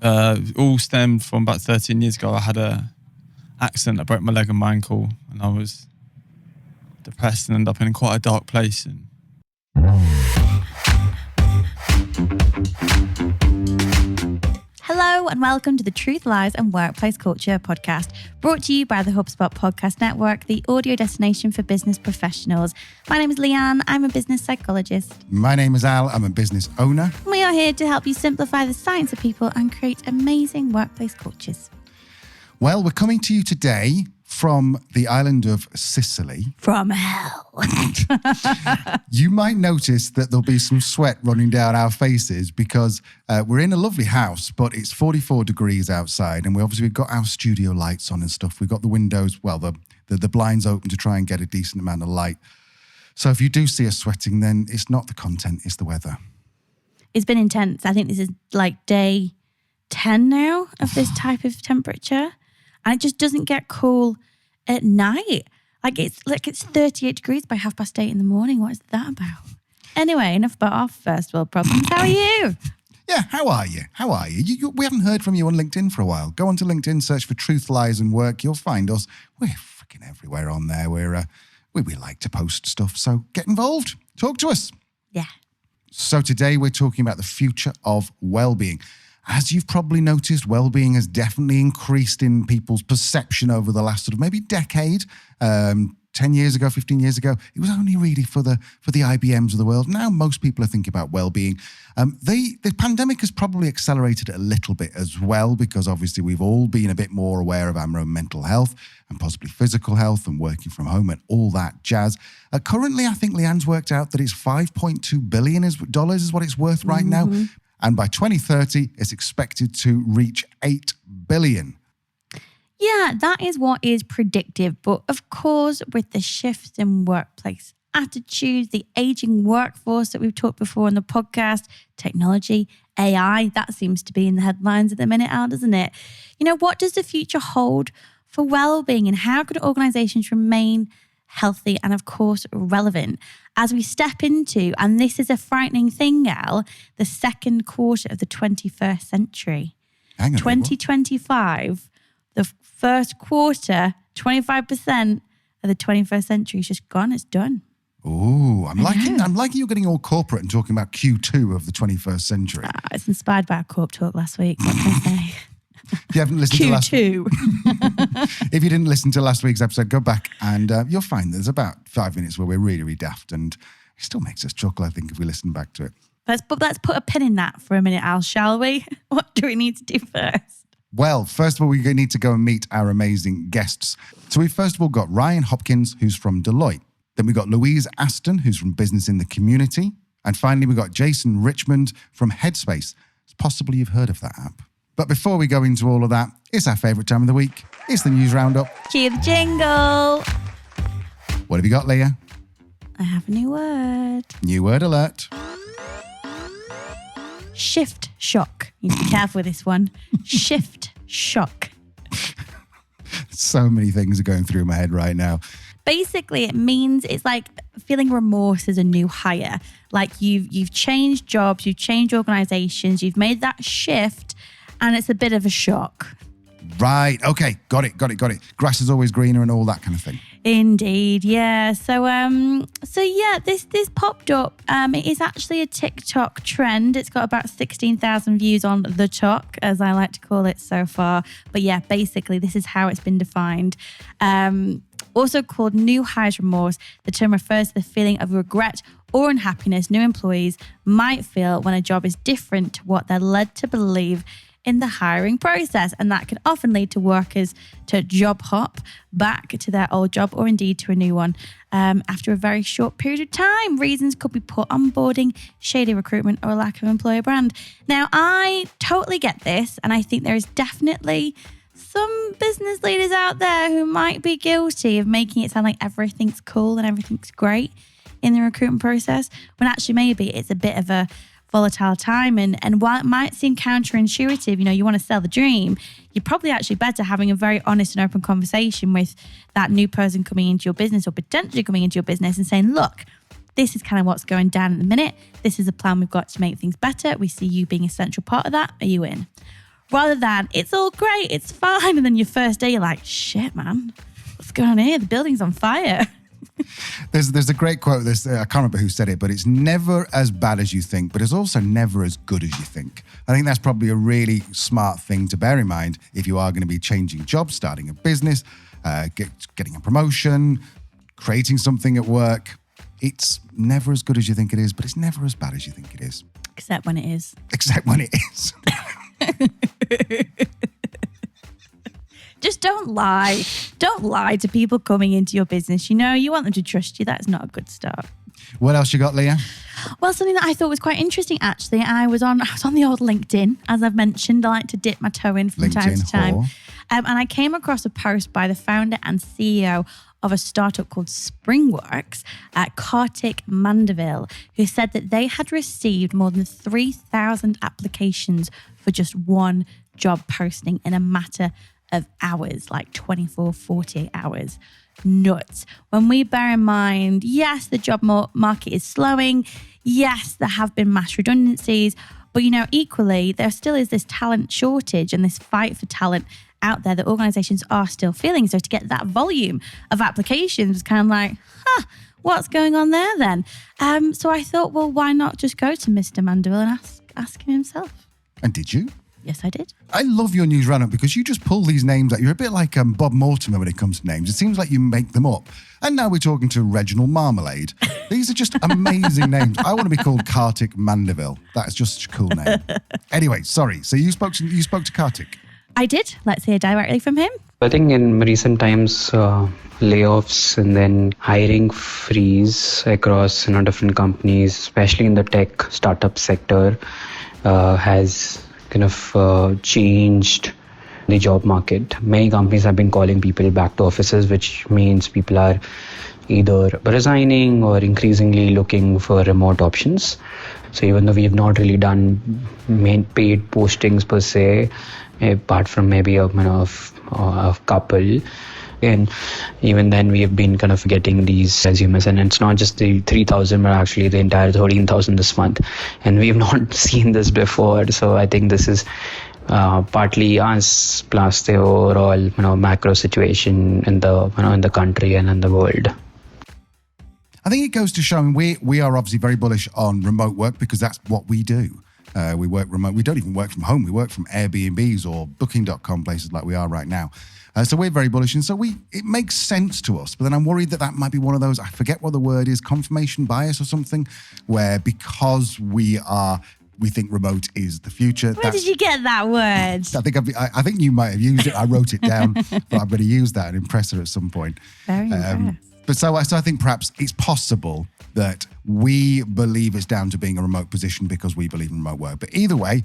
All stemmed from about 13 years ago. I had a accident. I broke my leg and my ankle, and I was depressed and ended up in quite a dark place. Hello and welcome to the Truth, Lies and Workplace Culture podcast, brought to you by the HubSpot Podcast Network, the audio destination for business professionals. My name is Leanne. I'm a business psychologist. My name is Al. I'm a business owner. We are here to help you simplify the science of people and create amazing workplace cultures. Well, we're coming to you today from the island of Sicily. From hell. You might notice that there'll be some sweat running down our faces because we're in a lovely house, but it's 44 degrees outside. And we've got our studio lights on and stuff. We've got the windows, the blinds open to try and get a decent amount of light. So if you do see us sweating, then it's not the content, it's the weather. It's been intense. I think this is like day 10 now of this type of temperature. And it just doesn't get cool at night. It's 38 degrees by 8:30 in the morning. What is that about? Anyway, enough about our first world problems. How are you? Yeah, how are you? We haven't heard from you on LinkedIn for a while. Go onto LinkedIn, search for Truth, Lies and Work. You'll find us. We're freaking everywhere on there. We like to post stuff. So get involved. Talk to us. Yeah. So today we're talking about the future of well-being. As you've probably noticed, well-being has definitely increased in people's perception over the last sort of maybe decade. 10 years ago, 15 years ago, it was only really for the IBMs of the world. Now most people are thinking about well-being. The pandemic has probably accelerated it a little bit as well, because obviously we've all been a bit more aware of our own mental health and possibly physical health and working from home and all that jazz. Currently, I think Leanne's worked out that it's $5.2 billion is what it's worth right now. And by 2030, it's expected to reach $8 billion. Yeah, that is what is predictive. But of course, with the shift in workplace attitudes, the aging workforce that we've talked before on the podcast, technology, AI, that seems to be in the headlines at the minute, Al, doesn't it? What does the future hold for well-being, and how could organizations remain healthy and, of course, relevant as we step into, and this is a frightening thing, Al, the second quarter of the 21st century. Hang on, 2025, the first quarter, 25% of the 21st century is just gone. It's done. Oh, I'm liking you getting all corporate and talking about Q2 of the 21st century. It's inspired by our corp talk last week. What can I say? If you haven't listened Q2. If you didn't listen to last week's episode, go back and you'll find there's about 5 minutes where we're really, really daft, and it still makes us chuckle, I think, if we listen back to it. Let's put a pin in that for a minute, Al, shall we? What do we need to do first? Well, first of all, we need to go and meet our amazing guests. So we've first of all got Ryan Hopkins, who's from Deloitte. Then we've got Louise Aston, who's from Business in the Community. And finally, we've got Jason Richmond from Headspace. Possibly you've heard of that app. But before we go into all of that, it's our favourite time of the week. It's the news roundup. Cue the jingle. What have you got, Leah? I have a new word. New word alert. Shift shock. You need to be careful with this one. Shift shock. So many things are going through my head right now. Basically, it means it's like feeling remorse as a new hire. Like you've changed jobs, you've changed organisations, you've made that shift, and it's a bit of a shock. Right. Okay. Got it. Grass is always greener and all that kind of thing. Indeed. Yeah. So this popped up. It is actually a TikTok trend. It's got about 16,000 views on the Tok, as I like to call it so far. But yeah, basically this is how it's been defined. Also called new hires remorse, the term refers to the feeling of regret or unhappiness new employees might feel when a job is different to what they're led to believe in the hiring process. And that can often lead to workers to job hop back to their old job or indeed to a new one after a very short period of time. Reasons could be poor onboarding, shady recruitment, or a lack of employer brand. Now, I totally get this, and I think there is definitely some business leaders out there who might be guilty of making it sound like everything's cool and everything's great in the recruitment process, when actually maybe it's a bit of a volatile time. And while it might seem counterintuitive, you want to sell the dream, you're probably actually better having a very honest and open conversation with that new person coming into your business or potentially coming into your business and saying, look, this is kind of what's going down at the minute. This is a plan we've got to make things better. We see you being a central part of that. Are you in? rather than it's all great, it's fine. And then your first day, you're like, shit, man, what's going on here? The building's on fire. There's a great quote. I can't remember who said it, but it's never as bad as you think, but it's also never as good as you think. I think that's probably a really smart thing to bear in mind if you are going to be changing jobs, starting a business, getting a promotion, creating something at work. It's never as good as you think it is, but it's never as bad as you think it is. Except when it is. Except when it is. Just don't lie. Don't lie to people coming into your business. You want them to trust you. That's not a good start. What else you got, Leah? Well, something that I thought was quite interesting, actually. I was on the old LinkedIn, as I've mentioned. I like to dip my toe in from time to time. And I came across a post by the founder and CEO of a startup called Springworks, Kartik Mandaville, who said that they had received more than 3,000 applications for just one job posting in a matter of hours, like 24, 48 hours. Nuts. When we bear in mind, yes, the job market is slowing. Yes, there have been mass redundancies. But, equally, there still is this talent shortage and this fight for talent out there that organizations are still feeling. So to get that volume of applications was kind of like, what's going on there then? So I thought, well, why not just go to Mr. Mandeville and ask him himself? And did you? Yes, I did. I love your news roundup because you just pull these names out. You're a bit like Bob Mortimer when it comes to names. It seems like you make them up. And now we're talking to Reginald Marmalade. These are just amazing names. I want to be called Kartik Mandeville. That is just a cool name. Anyway, sorry. So you spoke to Kartik. I did. Let's hear directly from him. I think in recent times, layoffs and then hiring freeze across different companies, especially in the tech startup sector, has kind of changed the job market. Many companies have been calling people back to offices, which means people are either resigning or increasingly looking for remote options. So even though we have not really done paid postings per se, apart from maybe a couple, and even then we have been kind of getting these resumes, and it's not just the 3,000 but actually the entire 13,000 this month, and we have not seen this before. So I think this is partly us plus the overall macro situation in the country and in the world. I think it goes to show we are obviously very bullish on remote work because that's what we do. We work remote. We don't even work from home. We work from Airbnbs or Booking.com, places like we are right now. So we're very bullish. And so it makes sense to us. But then I'm worried that might be one of those, I forget what the word is, confirmation bias or something, where because we think remote is the future. Where did you get that word? I think you might have used it. I wrote it down, but I'm going to use that and impress her at some point. Very impressed. But so I think perhaps it's possible that we believe it's down to being a remote position because we believe in remote work. But either way,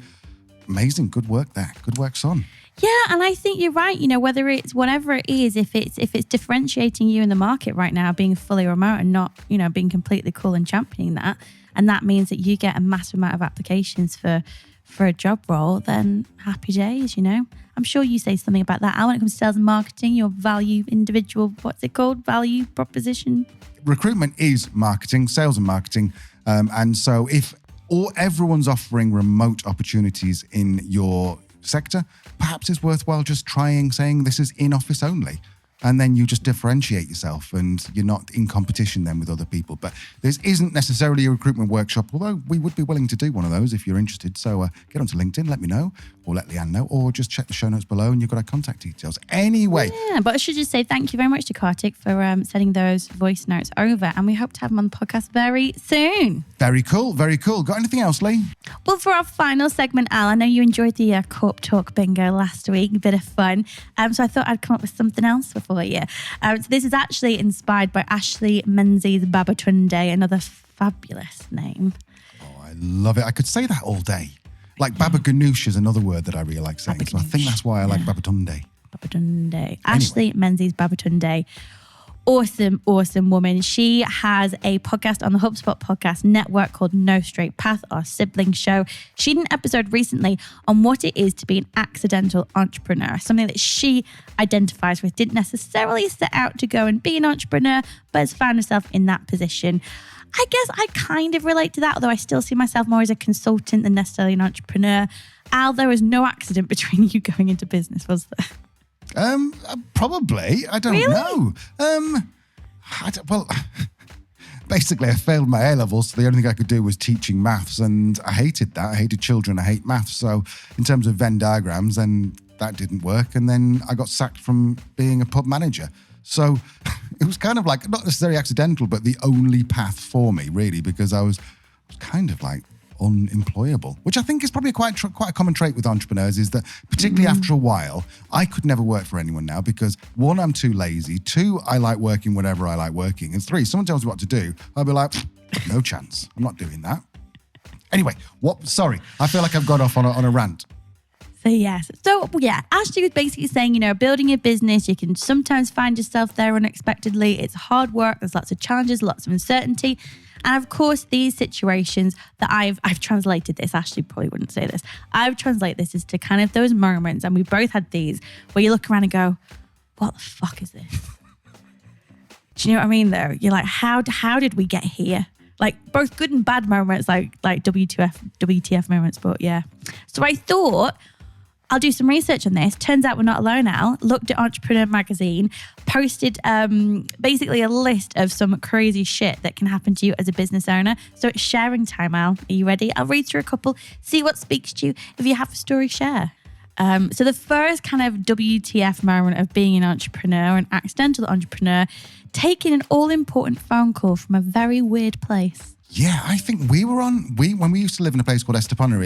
amazing, good work there. Good work, son. Yeah, and I think you're right. Whether it's whatever it is, if it's differentiating you in the market right now, being fully remote and not, being completely cool and championing that, and that means that you get a massive amount of applications for a job role, then happy days, I'm sure you say something about that. When it comes to sales and marketing, your value individual, what's it called? Value proposition? Recruitment is marketing, sales and marketing. And so if everyone's offering remote opportunities in your sector, perhaps it's worthwhile just saying this is in office only. And then you just differentiate yourself and you're not in competition then with other people. But this isn't necessarily a recruitment workshop, although we would be willing to do one of those if you're interested. So get onto LinkedIn, let me know, or let Leanne know, or just check the show notes below and you've got our contact details. Anyway. Yeah, but I should just say thank you very much to Kartik for sending those voice notes over. And we hope to have him on the podcast very soon. Very cool, very cool. Got anything else, Lee? Well, for our final segment, Al, I know you enjoyed the Corp Talk bingo last week, a bit of fun. So I thought I'd come up with something else for you. So this is actually inspired by Ashley Menzies Babatunde, another fabulous name. Oh, I love it. I could say that all day. Like Baba Ganoush is another word that I really like saying. So I think that's why I like Babatunde. Babatunde. Anyway. Ashley Menzies Babatunde. Awesome woman. She has a podcast on the HubSpot podcast network called No Straight Path, our sibling show. She did an episode recently on what it is to be an accidental entrepreneur, something that she identifies with, didn't necessarily set out to go and be an entrepreneur, but has found herself in that position. I guess I kind of relate to that, although I still see myself more as a consultant than necessarily an entrepreneur. Al, there was no accident between you going into business, was there? Probably. I don't Really? know. Well, basically, I failed my A-levels, so the only thing I could do was teaching maths, and I hated that. I hated children. I hate maths. So in terms of Venn diagrams, then that didn't work, and then I got sacked from being a pub manager. So it was kind of like, not necessarily accidental, but the only path for me, really, because I was kind of like unemployable, which I think is probably quite a common trait with entrepreneurs, is that particularly after a while, I could never work for anyone now because, one, I'm too lazy, two, I like working whenever I like working, and three, someone tells me what to do, I'll be like, no chance, I'm not doing that. Anyway, sorry, I feel like I've got off on a rant. So yes. So yeah, Ashley was basically saying, building a business, you can sometimes find yourself there unexpectedly. It's hard work. There's lots of challenges, lots of uncertainty. And of course, these situations that I've translated this, Ashley probably wouldn't say this. I've translated this as to kind of those moments, and we both had these, where you look around and go, what the fuck is this? Do you know what I mean though? You're like, how did we get here? Like both good and bad moments, like WTF moments, but yeah. So I thought, I'll do some research on this. Turns out we're not alone, Al. Looked at Entrepreneur Magazine, posted basically a list of some crazy shit that can happen to you as a business owner. So it's sharing time, Al. Are you ready? I'll read through a couple, see what speaks to you. If you have a story, share. So the first kind of WTF moment of being an entrepreneur, an accidental entrepreneur, taking an all-important phone call from a very weird place. Yeah, I think when we used to live in a place called Estepona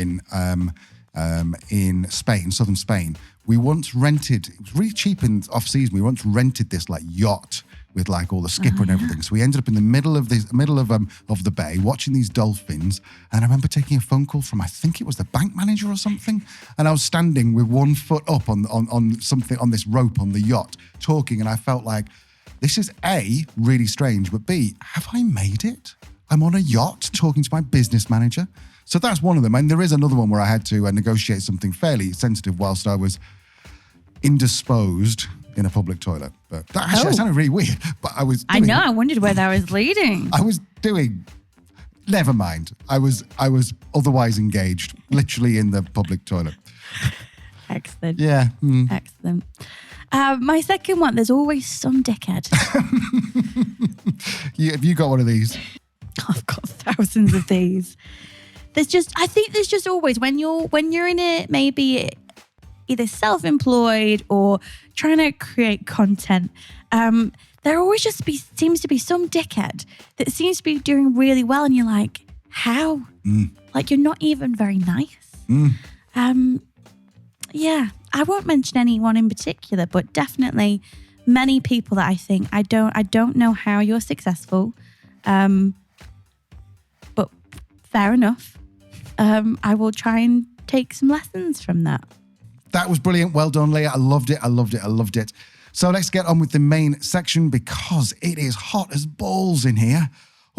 in Spain, southern Spain, we once rented, it was really cheap and off-season, we once rented this like yacht with like all the skipper and everything. So we ended up in the middle of the bay watching these dolphins. And I remember taking a phone call from, I think it was the bank manager or something. And I was standing with one foot up on something, on this rope on the yacht, talking. And I felt like, this is A, really strange, but B, have I made it? I'm on a yacht talking to my business manager. So that's one of them. And there is another one where I had to negotiate something fairly sensitive whilst I was indisposed in a public toilet. But that actually sounded really weird. But I wondered where that was leading. Never mind. I was otherwise engaged, literally in the public toilet. Excellent. Yeah. Excellent. My second one, there's always some dickhead. Have you got one of these? I've got thousands of these. I think there's just always, when you're in it, maybe either self-employed or trying to create content, there always just seems to be some dickhead that seems to be doing really well, and you're like, how? Like, you're not even very nice. Yeah, I won't mention anyone in particular, but definitely many people that I think, I don't know how you're successful, but fair enough. I will try and take some lessons from that. That was brilliant. Well done, Leah. I loved it. So let's get on with the main section because it is hot as balls in here.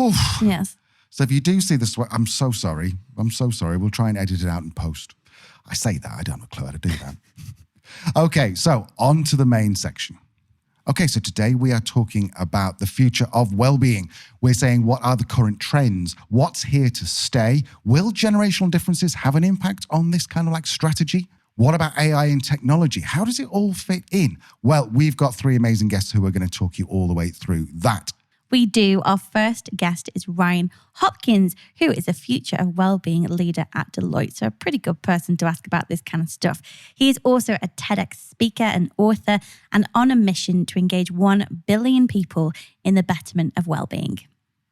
Oof. Yes. So if you do see the sweat, I'm so sorry. We'll try and edit it out in post. I say that. I don't have a clue how to do that. Okay, so on to the main section. Okay, so today we are talking about the future of well-being. We're saying, what are the current trends? What's here to stay? Will generational differences have an impact on this kind of like strategy? What about AI and technology? How does it all fit in? Well, we've got three amazing guests who are going to talk you all the way through that. We do. Our first guest is Ryan Hopkins, who is a future of wellbeing leader at Deloitte. So a pretty good person to ask about this kind of stuff. He is also a TEDx speaker and author and on a mission to engage 1 billion people in the betterment of wellbeing.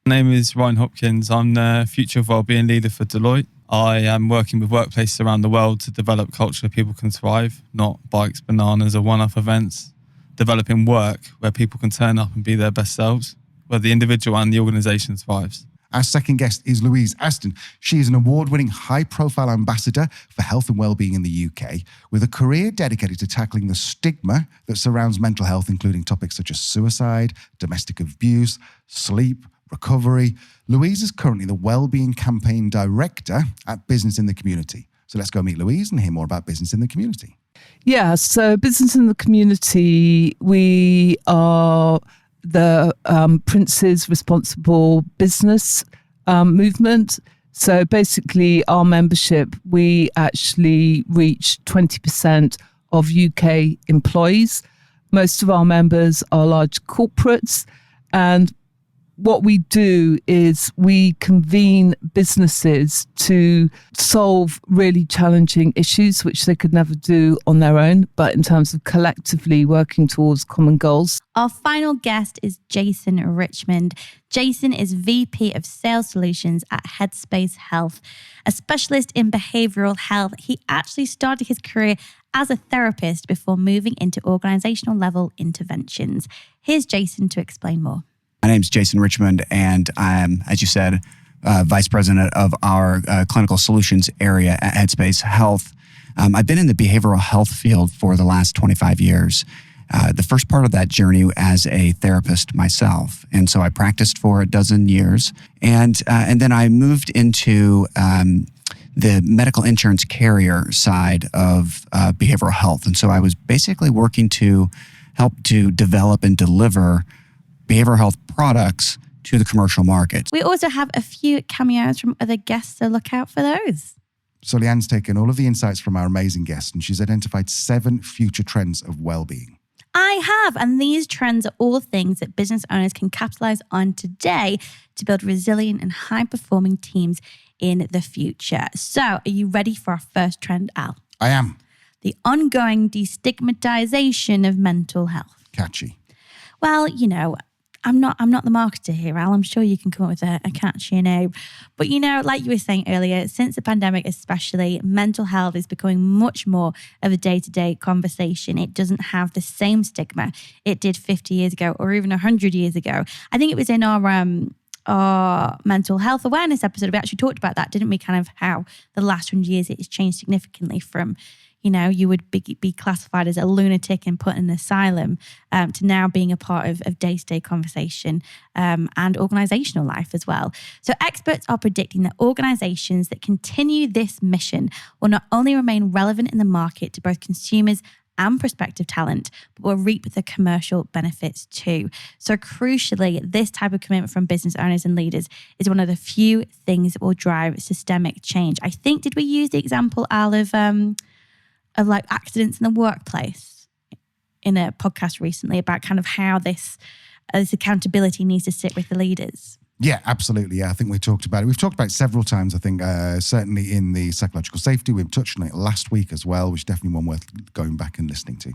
My name is Ryan Hopkins. I'm the future of wellbeing leader for Deloitte. I am working with workplaces around the world to develop culture people can thrive, not bikes, bananas or one-off events. Developing work where people can turn up and be their best selves, where the individual and the organisation thrives. Our second guest is Louise Aston. She is an award-winning high-profile ambassador for health and wellbeing in the UK, with a career dedicated to tackling the stigma that surrounds mental health, including topics such as suicide, domestic abuse, sleep, recovery. Louise is currently the Wellbeing Campaign Director at Business in the Community. So let's go meet Louise and hear more about Business in the Community. Yeah, so Business in the Community, we are the Prince's Responsible Business movement. So basically, our membership, we actually reach 20% of UK employees. Most of our members are large corporates, and what we do is we convene businesses to solve really challenging issues which they could never do on their own, but in terms of collectively working towards common goals. Our final guest is Jason Richmond. Jason is VP of Sales Solutions at Headspace Health, a specialist in behavioral health. He actually started his career as a therapist before moving into organizational level interventions. Here's Jason to explain more. My name's Jason Richmond, and I'm, as you said, Vice President of our Clinical Solutions area at Headspace Health. I've been in the behavioral health field for the last 25 years. The first part of that journey as a therapist myself. And so I practiced for a dozen years. And then I moved into the medical insurance carrier side of behavioral health. And so I was basically working to help to develop and deliver behavioral health products to the commercial market. We also have a few cameos from other guests, so look out for those. So Leanne's taken all of the insights from our amazing guests and she's identified 7 future trends of well-being. I have, and these trends are all things that business owners can capitalize on today to build resilient and high-performing teams in the future. So, are you ready for our first trend, Al? I am. The ongoing destigmatization of mental health. Catchy. Well, you know, I'm not the marketer here, Al. I'm sure you can come up with a catchy name. But, you know, like you were saying earlier, since the pandemic especially, mental health is becoming much more of a day-to-day conversation. It doesn't have the same stigma it did 50 years ago or even 100 years ago. I think it was in our mental health awareness episode, we actually talked about that, didn't we? Kind of how the last 100 years it has changed significantly from, you know, you would be classified as a lunatic and put in an asylum to now being a part of day-to-day conversation and organizational life as well. So experts are predicting that organizations that continue this mission will not only remain relevant in the market to both consumers and prospective talent, but will reap the commercial benefits too. So crucially, this type of commitment from business owners and leaders is one of the few things that will drive systemic change. I think, did we use the example, Al, of like accidents in the workplace in a podcast recently about kind of how this accountability needs to sit with the leaders? Yeah, absolutely. Yeah, I think we talked about it. We've talked about it several times, I think, certainly in the psychological safety. We've touched on it last week as well, which is definitely one worth going back and listening to.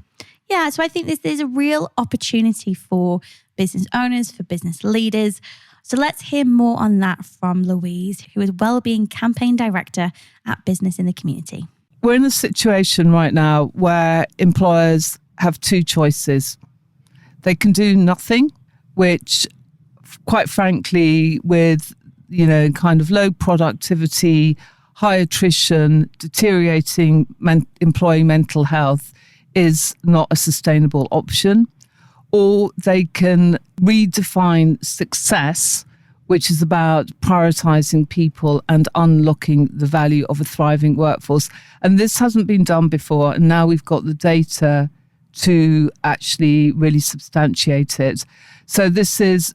Yeah, so I think there's a real opportunity for business owners, for business leaders. So let's hear more on that from Louise, who is Wellbeing Campaign Director at Business in the Community. We're in a situation right now where employers have 2 choices. They can do nothing, which quite frankly, with, you know, kind of low productivity, high attrition, deteriorating employee mental health is not a sustainable option. Or they can redefine success, which is about prioritizing people and unlocking the value of a thriving workforce. And this hasn't been done before. And now we've got the data to actually really substantiate it. So this is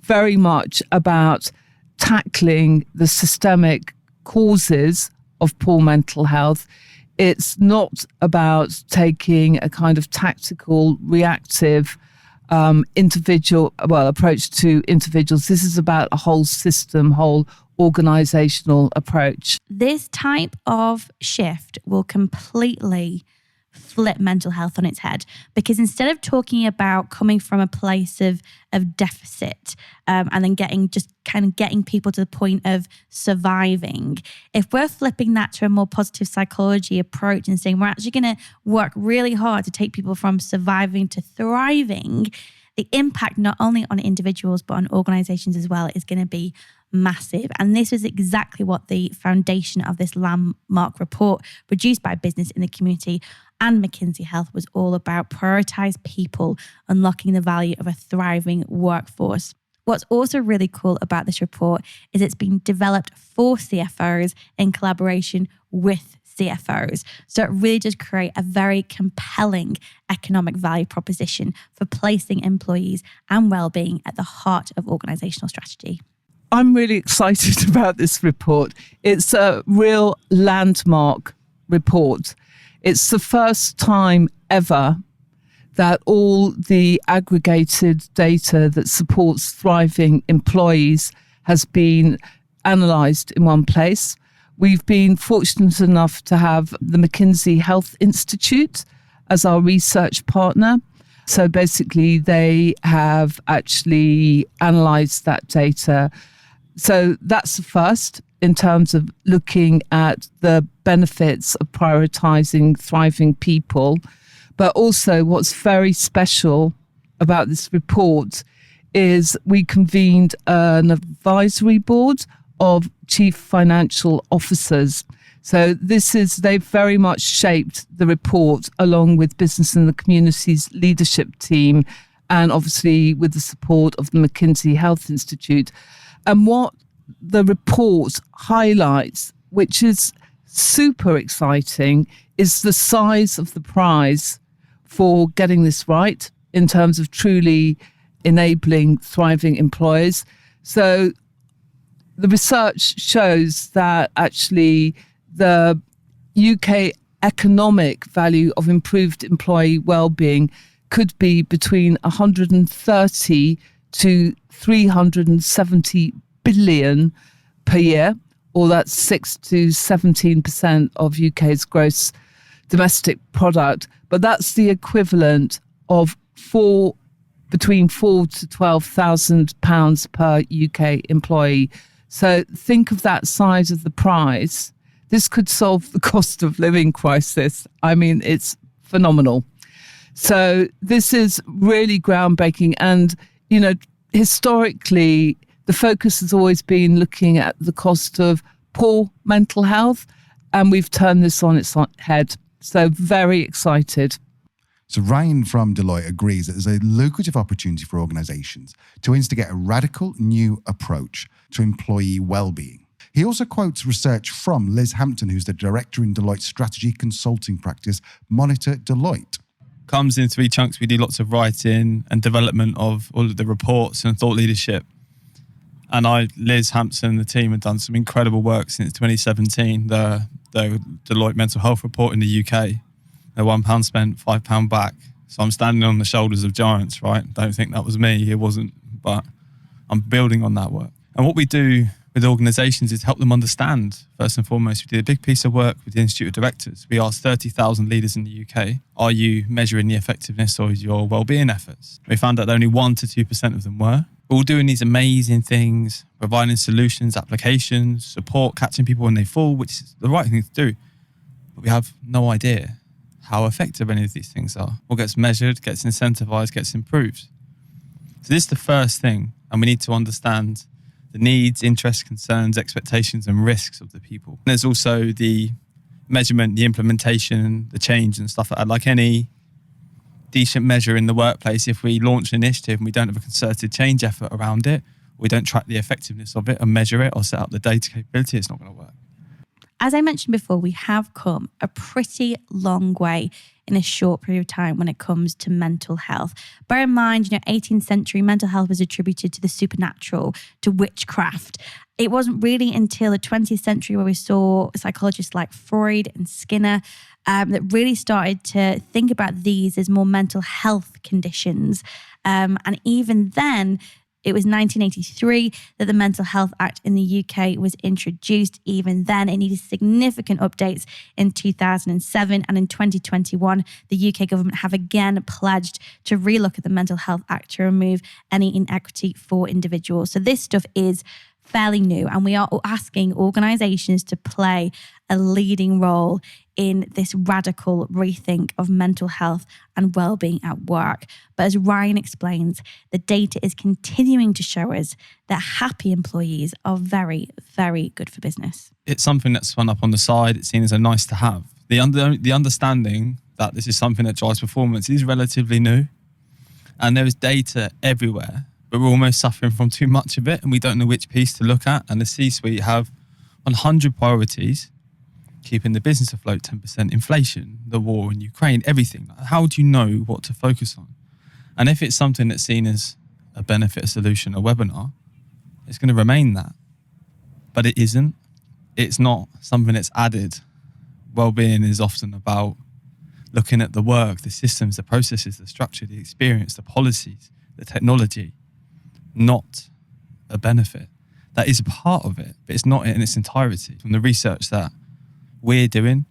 very much about tackling the systemic causes of poor mental health. It's not about taking a kind of tactical, reactive approach to individuals. This is about a whole system, whole organizational approach. This type of shift will completely flip mental health on its head, because instead of talking about coming from a place of deficit and then getting people to the point of surviving, if we're flipping that to a more positive psychology approach and saying we're actually going to work really hard to take people from surviving to thriving, the impact not only on individuals but on organizations as well is going to be massive. And this was exactly what the foundation of this landmark report produced by Business in the Community and McKinsey Health was all about: prioritize people, unlocking the value of a thriving workforce. What's also really cool about this report is it's been developed for CFOs in collaboration with CFOs. So it really does create a very compelling economic value proposition for placing employees and well-being at the heart of organizational strategy. I'm really excited about this report. It's a real landmark report. It's the first time ever that all the aggregated data that supports thriving employees has been analysed in one place. We've been fortunate enough to have the McKinsey Health Institute as our research partner. So basically, they have actually analysed that data. So that's the first in terms of looking at the benefits of prioritising thriving people. But also what's very special about this report is we convened an advisory board of chief financial officers. So they've very much shaped the report along with business and the community's leadership team, and obviously with the support of the McKinsey Health Institute. And what the report highlights, which is super exciting, is the size of the prize for getting this right in terms of truly enabling thriving employers. So the research shows that actually the UK economic value of improved employee well-being could be between 130 to 370 billion per year, or that's 6 to 17% of UK's gross domestic product. But that's the equivalent of between £4,000 to £12,000 per UK employee. So think of that size of the prize. This could solve the cost of living crisis. I mean, it's phenomenal. So this is really groundbreaking. And, you know, historically, the focus has always been looking at the cost of poor mental health, and we've turned this on its head. So very excited. So Ryan from Deloitte agrees that there's a lucrative opportunity for organisations to instigate a radical new approach to employee well-being. He also quotes research from Liz Hampton, who's the director in Deloitte's strategy consulting practice, Monitor Deloitte. Comes in 3 chunks. We do lots of writing and development of all of the reports and thought leadership. And Liz Hampton and the team have done some incredible work since 2017. The Deloitte Mental Health Report in the UK. The £1 spent, £5 back. So I'm standing on the shoulders of giants, right? Don't think that was me. It wasn't. But I'm building on that work. And what we do with organisations is help them understand, first and foremost. We did a big piece of work with the Institute of Directors. We asked 30,000 leaders in the UK, are you measuring the effectiveness of your wellbeing efforts? We found that only 1 to 2% of them were. We're all doing these amazing things, providing solutions, applications, support, catching people when they fall, which is the right thing to do. But we have no idea how effective any of these things are. What gets measured, gets incentivized, gets improved. So this is the first thing, and we need to understand the needs, interests, concerns, expectations, and risks of the people. And there's also the measurement, the implementation, the change and stuff like that. Like any decent measure in the workplace, if we launch an initiative and we don't have a concerted change effort around it, we don't track the effectiveness of it and measure it or set up the data capability, it's not going to work. As I mentioned before, we have come a pretty long way in a short period of time when it comes to mental health. Bear in mind, 18th century mental health was attributed to the supernatural, to witchcraft. It wasn't really until the 20th century where we saw psychologists like Freud and Skinner that really started to think about these as more mental health conditions. And even then, it was 1983 that the Mental Health Act in the UK was introduced. Even then, it needed significant updates in 2007. And in 2021, the UK government have again pledged to relook at the Mental Health Act to remove any inequity for individuals. So this stuff is fairly new, and we are asking organisations to play a leading role in this radical rethink of mental health and well-being at work. But as Ryan explains, the data is continuing to show us that happy employees are very, very good for business. It's something that's spun up on the side. It's seen as a nice to have. The understanding that this is something that drives performance is relatively new. And there is data everywhere, but we're almost suffering from too much of it and we don't know which piece to look at. And the C-suite have 100 priorities, keeping the business afloat, 10% inflation, the war in Ukraine, everything. How do you know what to focus on? And if it's something that's seen as a benefit, a solution, a webinar, it's going to remain that. But it isn't. It's not something that's added. Wellbeing is often about looking at the work, the systems, the processes, the structure, the experience, the policies, the technology, not a benefit. That is a part of it, but it's not in its entirety. From the research that we're doing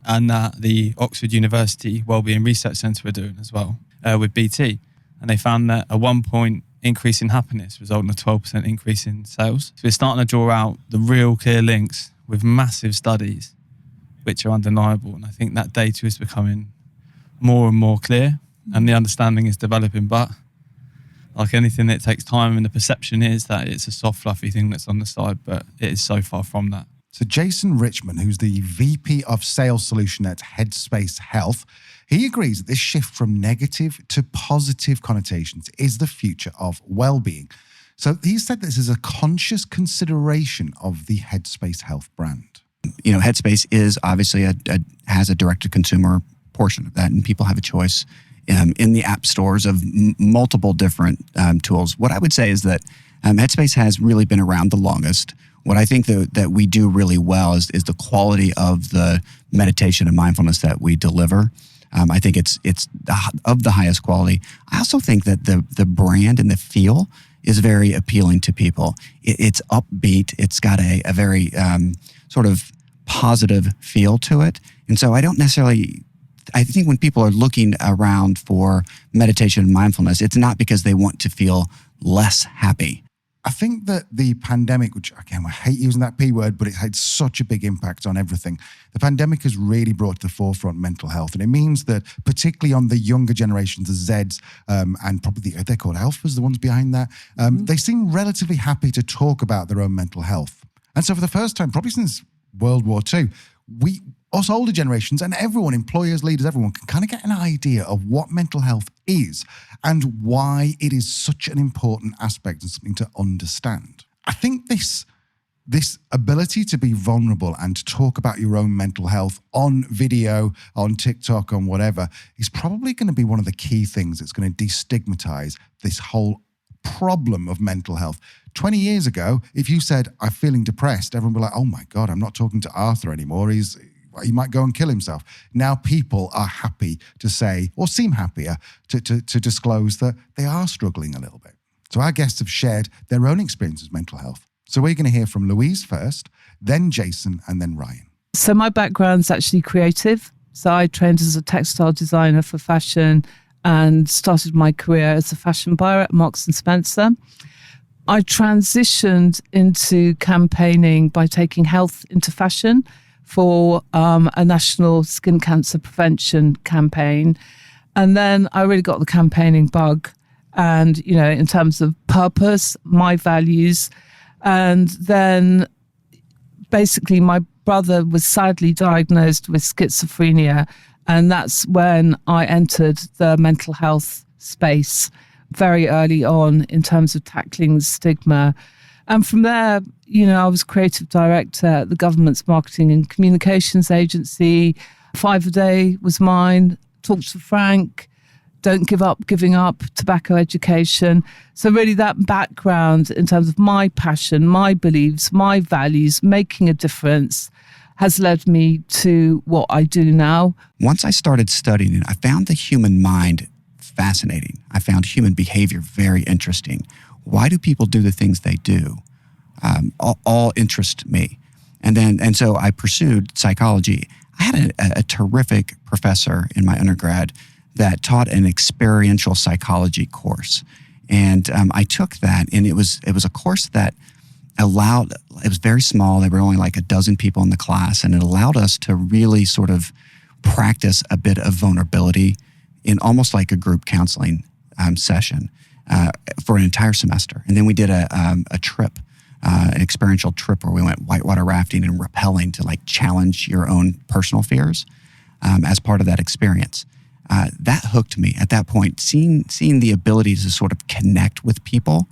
and that the Oxford University Wellbeing Research Centre are doing as well with BT, and they found that a 1 point increase in happiness resulted in a 12% increase in sales. So we're starting to draw out the real clear links with massive studies, which are undeniable. And I think that data is becoming more and more clear and the understanding is developing. But like anything, it takes time, and the perception is that it's a soft, fluffy thing that's on the side, but it is so far from that. So Jason Richmond, who's the VP of Sales Solution at Headspace Health, he agrees that this shift from negative to positive connotations is the future of well-being. So he said this is a conscious consideration of the Headspace Health brand. You know, Headspace is obviously has a direct-to-consumer portion of that, and people have a choice in the app stores of multiple different tools. What I would say is that Headspace has really been around the longest. What I think that we do really well is the quality of the meditation and mindfulness that we deliver. I think it's of the highest quality. I also think that the brand and the feel is very appealing to people. It's upbeat. It's got a very sort of positive feel to it. And so I think when people are looking around for meditation and mindfulness, it's not because they want to feel less happy. I think that the pandemic, which again, I hate using that P word, but it's had such a big impact on everything. The pandemic has really brought to the forefront mental health. And it means that particularly on the younger generations, the Zs, and probably they're called alphas, the ones behind that, they seem relatively happy to talk about their own mental health. And so for the first time, probably since World War II, us older generations and everyone, employers, leaders, everyone can kind of get an idea of what mental health is and why it is such an important aspect and something to understand. I think this ability to be vulnerable and to talk about your own mental health on video, on TikTok, on whatever, is probably going to be one of the key things that's going to destigmatize this whole problem of mental health. 20 years ago, if you said, I'm feeling depressed, everyone would be like, oh my God, I'm not talking to Arthur anymore. He might go and kill himself. Now people are happy to say, or seem happier to disclose that they are struggling a little bit. So our guests have shared their own experience with mental health. So we're going to hear from Louise first, then Jason, and then Ryan. So my background's actually creative. So I trained as a textile designer for fashion and started my career as a fashion buyer at Marks & Spencer. I transitioned into campaigning by taking health into fashion for a national skin cancer prevention campaign. And then I really got the campaigning bug. And, you know, in terms of purpose, my values. And then basically my brother was sadly diagnosed with schizophrenia. And that's when I entered the mental health space very early on in terms of tackling the stigma. And from there, you know, I was creative director at the government's marketing and communications agency. 5 a Day was mine. Talk to Frank. Don't Give Up, Giving Up, tobacco education. So really that background in terms of my passion, my beliefs, my values, making a difference has led me to what I do now. Once I started studying it, I found the human mind fascinating. I found human behavior very interesting. Why do people do the things they do? All interest me. And so I pursued psychology. I had a terrific professor in my undergrad that taught an experiential psychology course. And I took that, and it was a course that it was very small. There were only like a dozen people in the class, and it allowed us to really sort of practice a bit of vulnerability in almost like a group counseling session for an entire semester. And then we did a trip, an experiential trip where we went whitewater rafting and rappelling to like challenge your own personal fears as part of that experience. That hooked me at that point. Seeing the ability to sort of connect with people,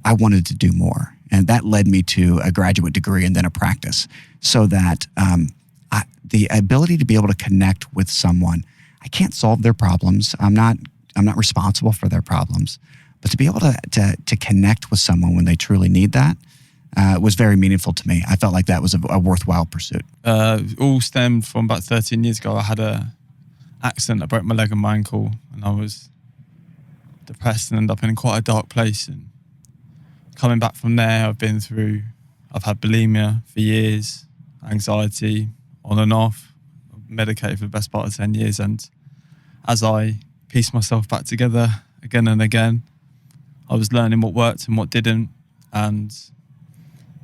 I wanted to do more. And that led me to a graduate degree and then a practice, so that the ability to be able to connect with someone, I can't solve their problems. I'm not responsible for their problems, But to be able to connect with someone when they truly need that was very meaningful to me. I felt like that was a worthwhile pursuit. All stemmed from about 13 years ago. I had a accident. I broke my leg and my ankle, and I was depressed and ended up in quite a dark place. And coming back from there, I've had bulimia for years, anxiety on and off, medicated for the best part of 10 years. And as I pieced myself back together again and again, I was learning what worked and what didn't, and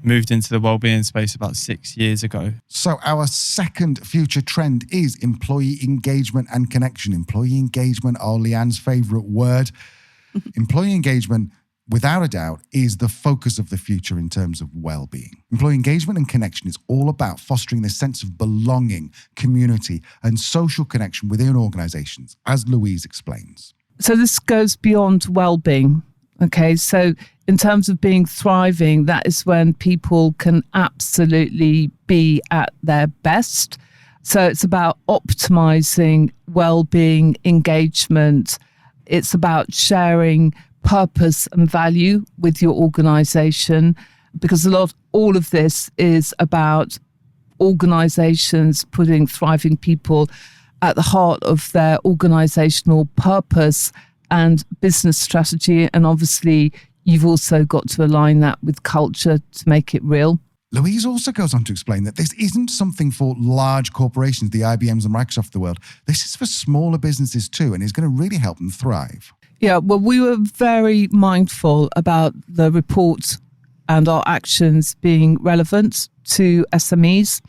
moved into the wellbeing space about 6 years ago. So our second future trend is employee engagement and connection. Employee engagement, Leanne's favourite word. Employee engagement, without a doubt, is the focus of the future in terms of well-being. Employee engagement and connection is all about fostering this sense of belonging, community, and social connection within organisations, as Louise explains. So this goes beyond well-being. Okay, so in terms of being thriving, that is when people can absolutely be at their best. So it's about optimizing well-being, engagement. It's about sharing purpose and value with your organization, because all of this is about organizations putting thriving people at the heart of their organizational purpose and business strategy. And obviously, you've also got to align that with culture to make it real. Louise also goes on to explain that this isn't something for large corporations, the IBMs and Microsoft of the world. This is for smaller businesses too, and is going to really help them thrive. Yeah, well, we were very mindful about the report and our actions being relevant to SMEs.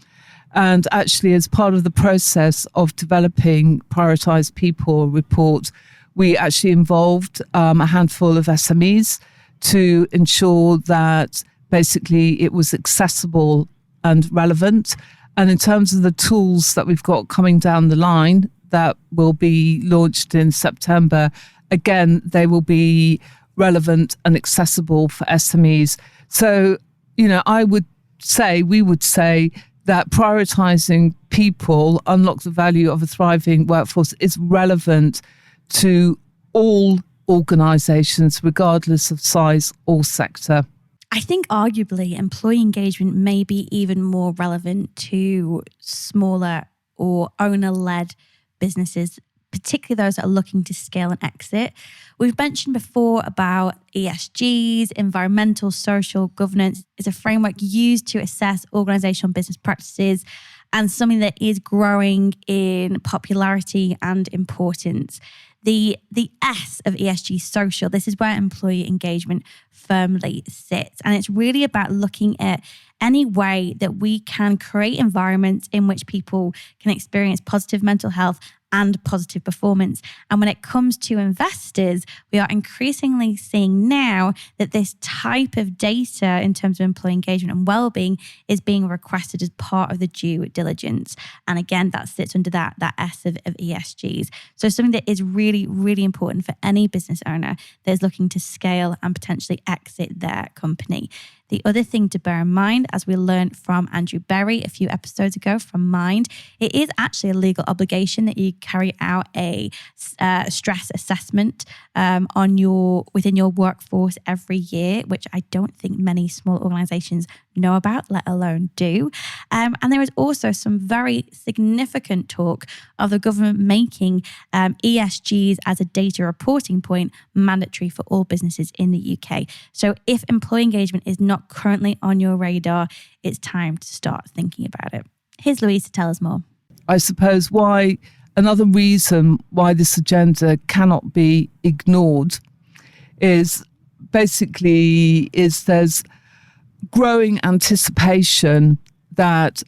And actually, as part of the process of developing Prioritise People report, we actually involved a handful of SMEs to ensure that basically it was accessible and relevant. And in terms of the tools that we've got coming down the line that will be launched in September, again, they will be relevant and accessible for SMEs. So, we would say that prioritising people, unlock the value of a thriving workforce, is relevant to all organisations, regardless of size or sector. I think arguably employee engagement may be even more relevant to smaller or owner-led businesses, particularly those that are looking to scale and exit. We've mentioned before about ESGs, environmental, social governance is a framework used to assess organizational business practices and something that is growing in popularity and importance. The S of ESG, social, this is where employee engagement firmly sits. And it's really about looking at any way that we can create environments in which people can experience positive mental health and positive performance. And when it comes to investors, we are increasingly seeing now that this type of data in terms of employee engagement and well-being is being requested as part of the due diligence. And again, that sits under that S of ESGs. So something that is really, really important for any business owner that is looking to scale and potentially exit their company. The other thing to bear in mind, as we learned from Andrew Berry a few episodes ago from Mind, it is actually a legal obligation that you carry out a stress assessment within your workforce every year, which I don't think many small organisations know about, let alone do. And there is also some very significant talk of the government making ESGs as a data reporting point mandatory for all businesses in the UK. So if employee engagement is not currently on your radar, it's time to start thinking about it. Here's Louise to tell us more. I suppose another reason why this agenda cannot be ignored is there's growing anticipation that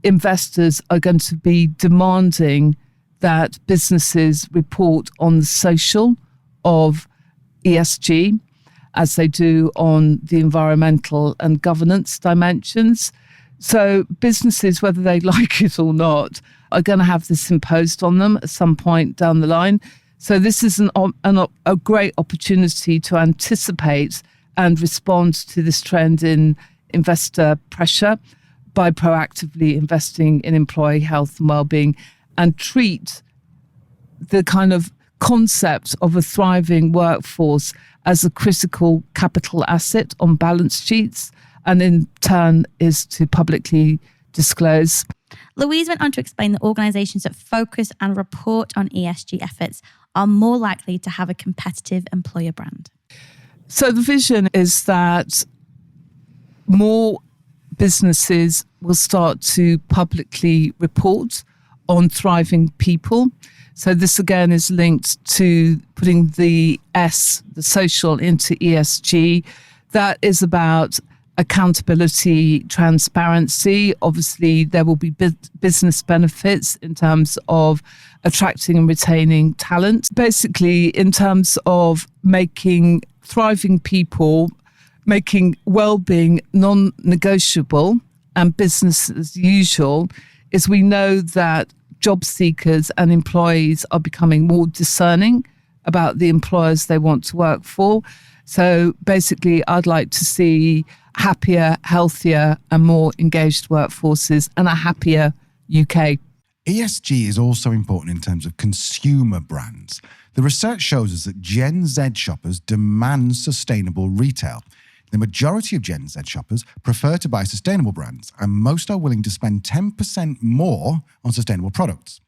investors are going to be demanding that businesses report on the social of ESG as they do on the environmental and governance dimensions. So businesses, whether they like it or not, are going to have this imposed on them at some point down the line. So this is a great opportunity to anticipate and respond to this trend in investor pressure by proactively investing in employee health and well-being, and treat the kind of concept of a thriving workforce as a critical capital asset on balance sheets, and in turn is to publicly disclose. Louise went on to explain that organisations that focus and report on ESG efforts are more likely to have a competitive employer brand. So the vision is that more businesses will start to publicly report on thriving people. So this again is linked to putting the S, the social, into ESG. That is about accountability, transparency. Obviously, there will be business benefits in terms of attracting and retaining talent. Basically, in terms of making thriving people, making well-being non-negotiable and business as usual, is we know that job seekers and employees are becoming more discerning about the employers they want to work for. So basically, I'd like to see happier, healthier and more engaged workforces and a happier UK. ESG is also important in terms of consumer brands. The research shows us that Gen Z shoppers demand sustainable retail. The majority of Gen Z shoppers prefer to buy sustainable brands, and most are willing to spend 10% more on sustainable products.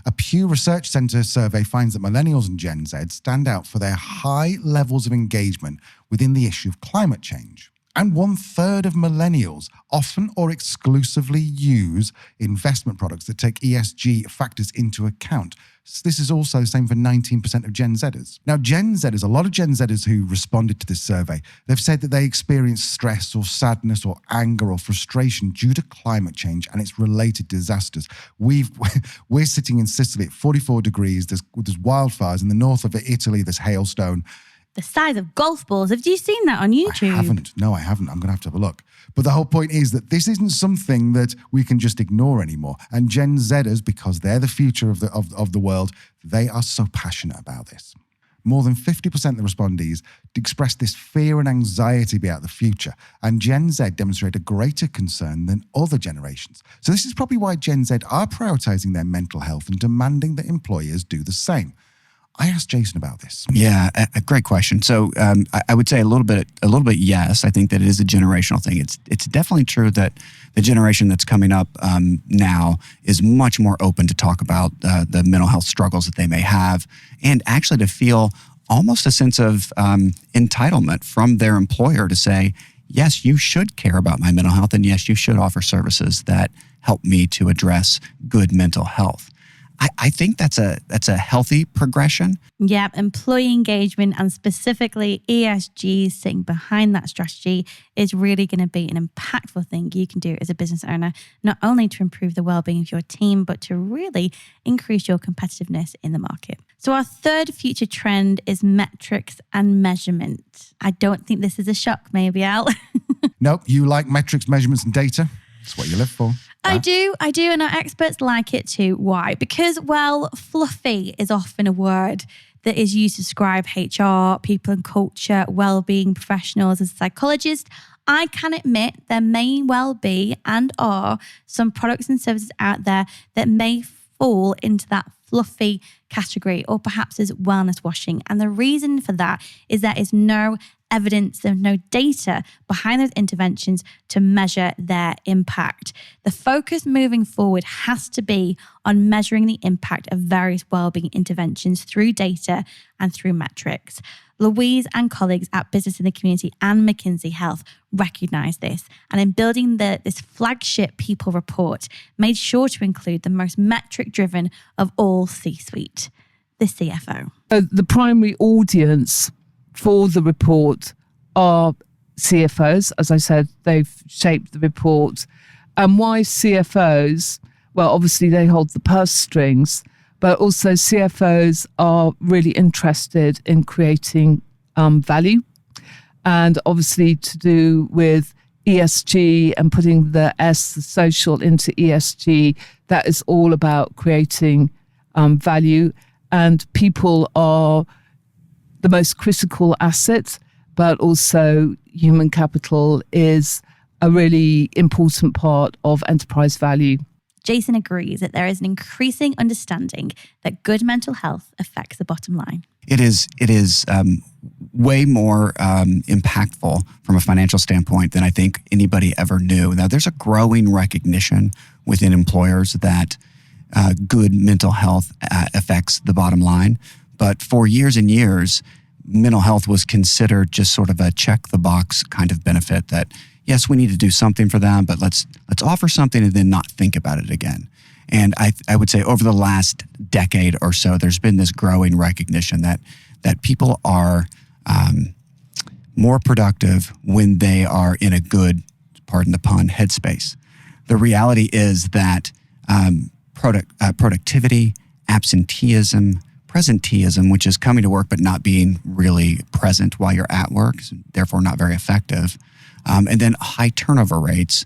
A Pew Research Center survey finds that millennials and Gen Z stand out for their high levels of engagement within the issue of climate change. And 1/3 of millennials often or exclusively use investment products that take ESG factors into account. So this is also the same for 19% of Gen Zers. Now, Gen Zers, a lot of Gen Zers who responded to this survey, they've said that they experience stress or sadness or anger or frustration due to climate change and its related disasters. We're sitting in Sicily at 44 degrees. There's wildfires in the north of Italy. There's hailstone. The size of golf balls. Have you seen that on YouTube? I haven't. No, I haven't. I'm going to have a look. But the whole point is that this isn't something that we can just ignore anymore. And Gen Zers, because they're the future of the world, they are so passionate about this. More than 50% of the respondees expressed this fear and anxiety about the future. And Gen Z demonstrate a greater concern than other generations. So this is probably why Gen Z are prioritizing their mental health and demanding that employers do the same. I asked Jason about this. Yeah, a great question. So I would say a little bit. Yes, I think that it is a generational thing. It's definitely true that the generation that's coming up now is much more open to talk about the mental health struggles that they may have, and actually to feel almost a sense of entitlement from their employer to say, yes, you should care about my mental health, and yes, you should offer services that help me to address good mental health. I think that's a healthy progression. Yeah, employee engagement and specifically ESG sitting behind that strategy is really going to be an impactful thing you can do as a business owner, not only to improve the well-being of your team, but to really increase your competitiveness in the market. So our third future trend is metrics and measurement. I don't think this is a shock, maybe, Al. Nope, you like metrics, measurements and data. That's what you live for. I do, and our experts like it too. Why? Because, well, fluffy is often a word that is used to describe HR, people and culture, well-being professionals. As a psychologist, I can admit there may well be and are some products and services out there that may fall into that fluffy category, or perhaps as wellness washing. And the reason for that is there is no evidence, there's no data behind those interventions to measure their impact. The focus moving forward has to be on measuring the impact of various wellbeing interventions through data and through metrics. Louise and colleagues at Business in the Community and McKinsey Health recognise this, and in building this flagship people report, made sure to include the most metric-driven of all C-suite, the CFO. The primary audience for the report are CFOs. As I said, they've shaped the report. And why CFOs? Well, obviously they hold the purse strings, but also CFOs are really interested in creating value, and obviously to do with ESG and putting the S, the social, into ESG. That is all about creating value, and people are the most critical asset, but also human capital is a really important part of enterprise value. Jason agrees that there is an increasing understanding that good mental health affects the bottom line. It is way more impactful from a financial standpoint than I think anybody ever knew. Now, there's a growing recognition within employers that good mental health affects the bottom line. But for years and years, mental health was considered just sort of a check the box kind of benefit that, yes, we need to do something for them, but let's offer something and then not think about it again. And I would say over the last decade or so, there's been this growing recognition that people are more productive when they are in a good, pardon the pun, headspace. The reality is that productivity, absenteeism, presenteeism, which is coming to work but not being really present while you're at work, therefore not very effective, and then high turnover rates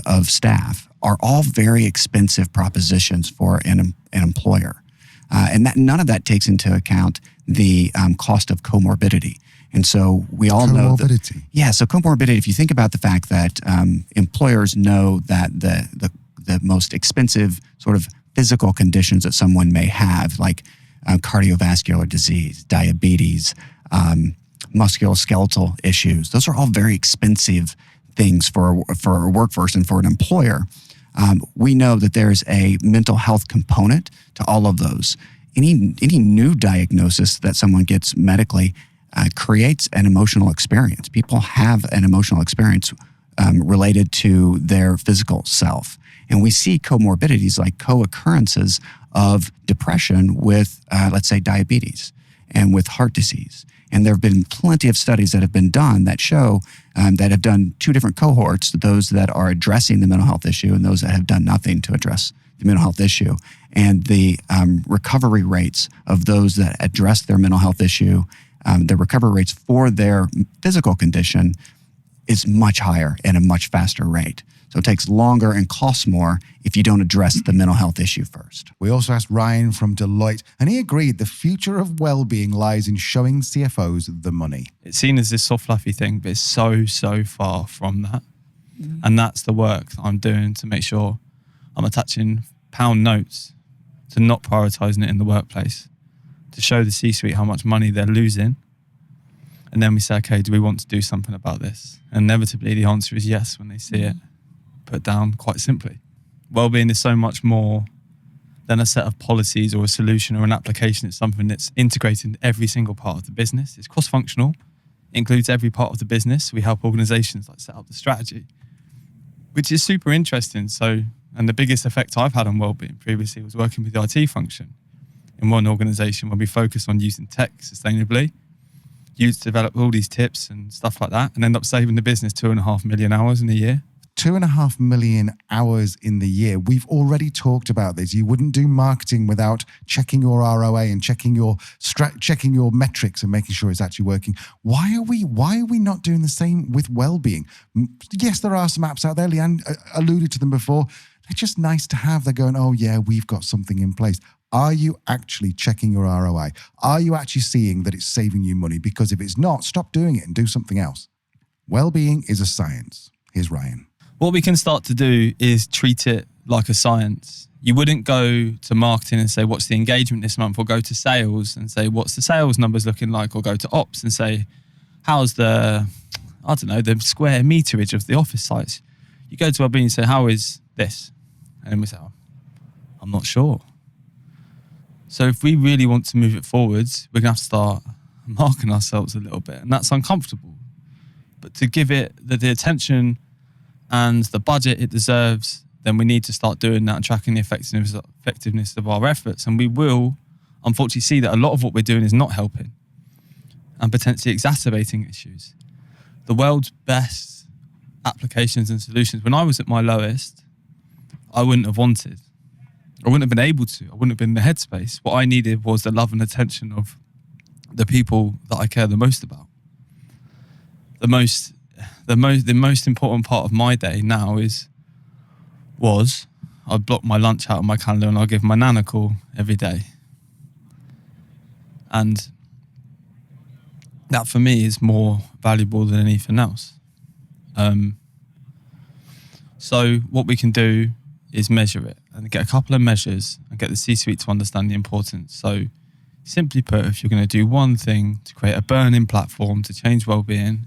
of staff are all very expensive propositions for an employer. And that none of that takes into account the cost of comorbidity. And so we all know that. Yeah, so comorbidity, if you think about the fact that employers know that the most expensive sort of physical conditions that someone may have, like cardiovascular disease, diabetes, musculoskeletal issues, those are all very expensive things for a workforce and for an employer. We know that there's a mental health component to all of those. Any new diagnosis that someone gets medically creates an emotional experience. People have an emotional experience related to their physical self. And we see comorbidities like co-occurrences of depression with, let's say, diabetes and with heart disease. And there have been plenty of studies that have been done that show that have done two different cohorts, those that are addressing the mental health issue and those that have done nothing to address the mental health issue. And the recovery rates of those that address their mental health issue, the recovery rates for their physical condition is much higher and a much faster rate. So it takes longer and costs more if you don't address the mental health issue first. We also asked Ryan from Deloitte, and he agreed the future of well-being lies in showing CFOs the money. It's seen as this soft, fluffy thing, but it's so far from that. And that's the work that I'm doing to make sure I'm attaching pound notes to not prioritising it in the workplace, to show the C-suite how much money they're losing. And then we say, okay, do we want to do something about this? And inevitably the answer is yes when they see it put down quite simply. Wellbeing is so much more than a set of policies or a solution or an application. It's something that's integrated in every single part of the business. It's cross-functional, it includes every part of the business. We help organizations like set up the strategy, which is super interesting. So, and the biggest effect I've had on wellbeing previously was working with the IT function in one organization where we focused on using tech sustainably, used to develop all these tips and stuff like that, and end up saving the business 2.5 million hours in a year. 2.5 million hours in the year. We've already talked about this. You wouldn't do marketing without checking your ROA and checking your metrics and making sure it's actually working. Why are we not doing the same with well-being? Yes, there are some apps out there. Leanne alluded to them before. They're just nice to have. They're going, oh yeah, we've got something in place. Are you actually checking your ROI? Are you actually seeing that it's saving you money? Because if it's not, stop doing it and do something else. Well-being is a science. Here's Ryan. What we can start to do is treat it like a science. You wouldn't go to marketing and say, what's the engagement this month? Or go to sales and say, what's the sales numbers looking like? Or go to ops and say, how's the square meterage of the office sites? You go to wellbeing and say, how is this? And we say, I'm not sure. So if we really want to move it forwards, we're going to have to start marking ourselves a little bit. And that's uncomfortable. But to give it the attention and the budget it deserves, then we need to start doing that and tracking the effectiveness of our efforts. And we will, unfortunately, see that a lot of what we're doing is not helping and potentially exacerbating issues. The world's best applications and solutions, when I was at my lowest, I wouldn't have wanted. I wouldn't have been able to. I wouldn't have been in the headspace. What I needed was the love and attention of the people that I care the most about. The most important part of my day now was I'd block my lunch out of my calendar and I'll give my nan a call every day. And that for me is more valuable than anything else. So what we can do is measure it and get a couple of measures and get the C-suite to understand the importance. So Simply put, if you're going to do one thing to create a burning platform to change well-being,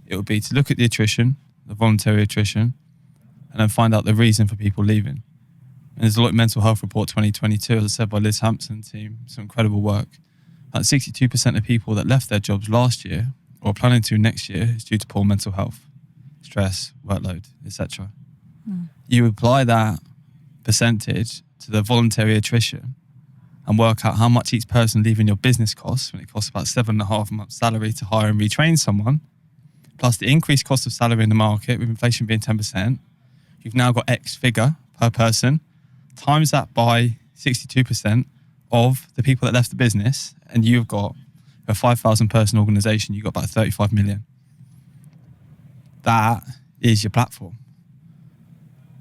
it would be to look at the attrition, the voluntary attrition, and then find out the reason for people leaving. And there's a Deloitte Mental Health Report 2022, as I said, by Liz Hampson team, some incredible work. That 62% of people that left their jobs last year or are planning to next year is due to poor mental health, stress, workload, etc. You apply that percentage to the voluntary attrition and work out how much each person leaving your business costs, when it costs about 7.5 months' salary to hire and retrain someone, plus the increased cost of salary in the market, with inflation being 10%, you've now got X figure per person, times that by 62% of the people that left the business, and you've got a 5,000 person organization, you've got about 35 million. That is your platform.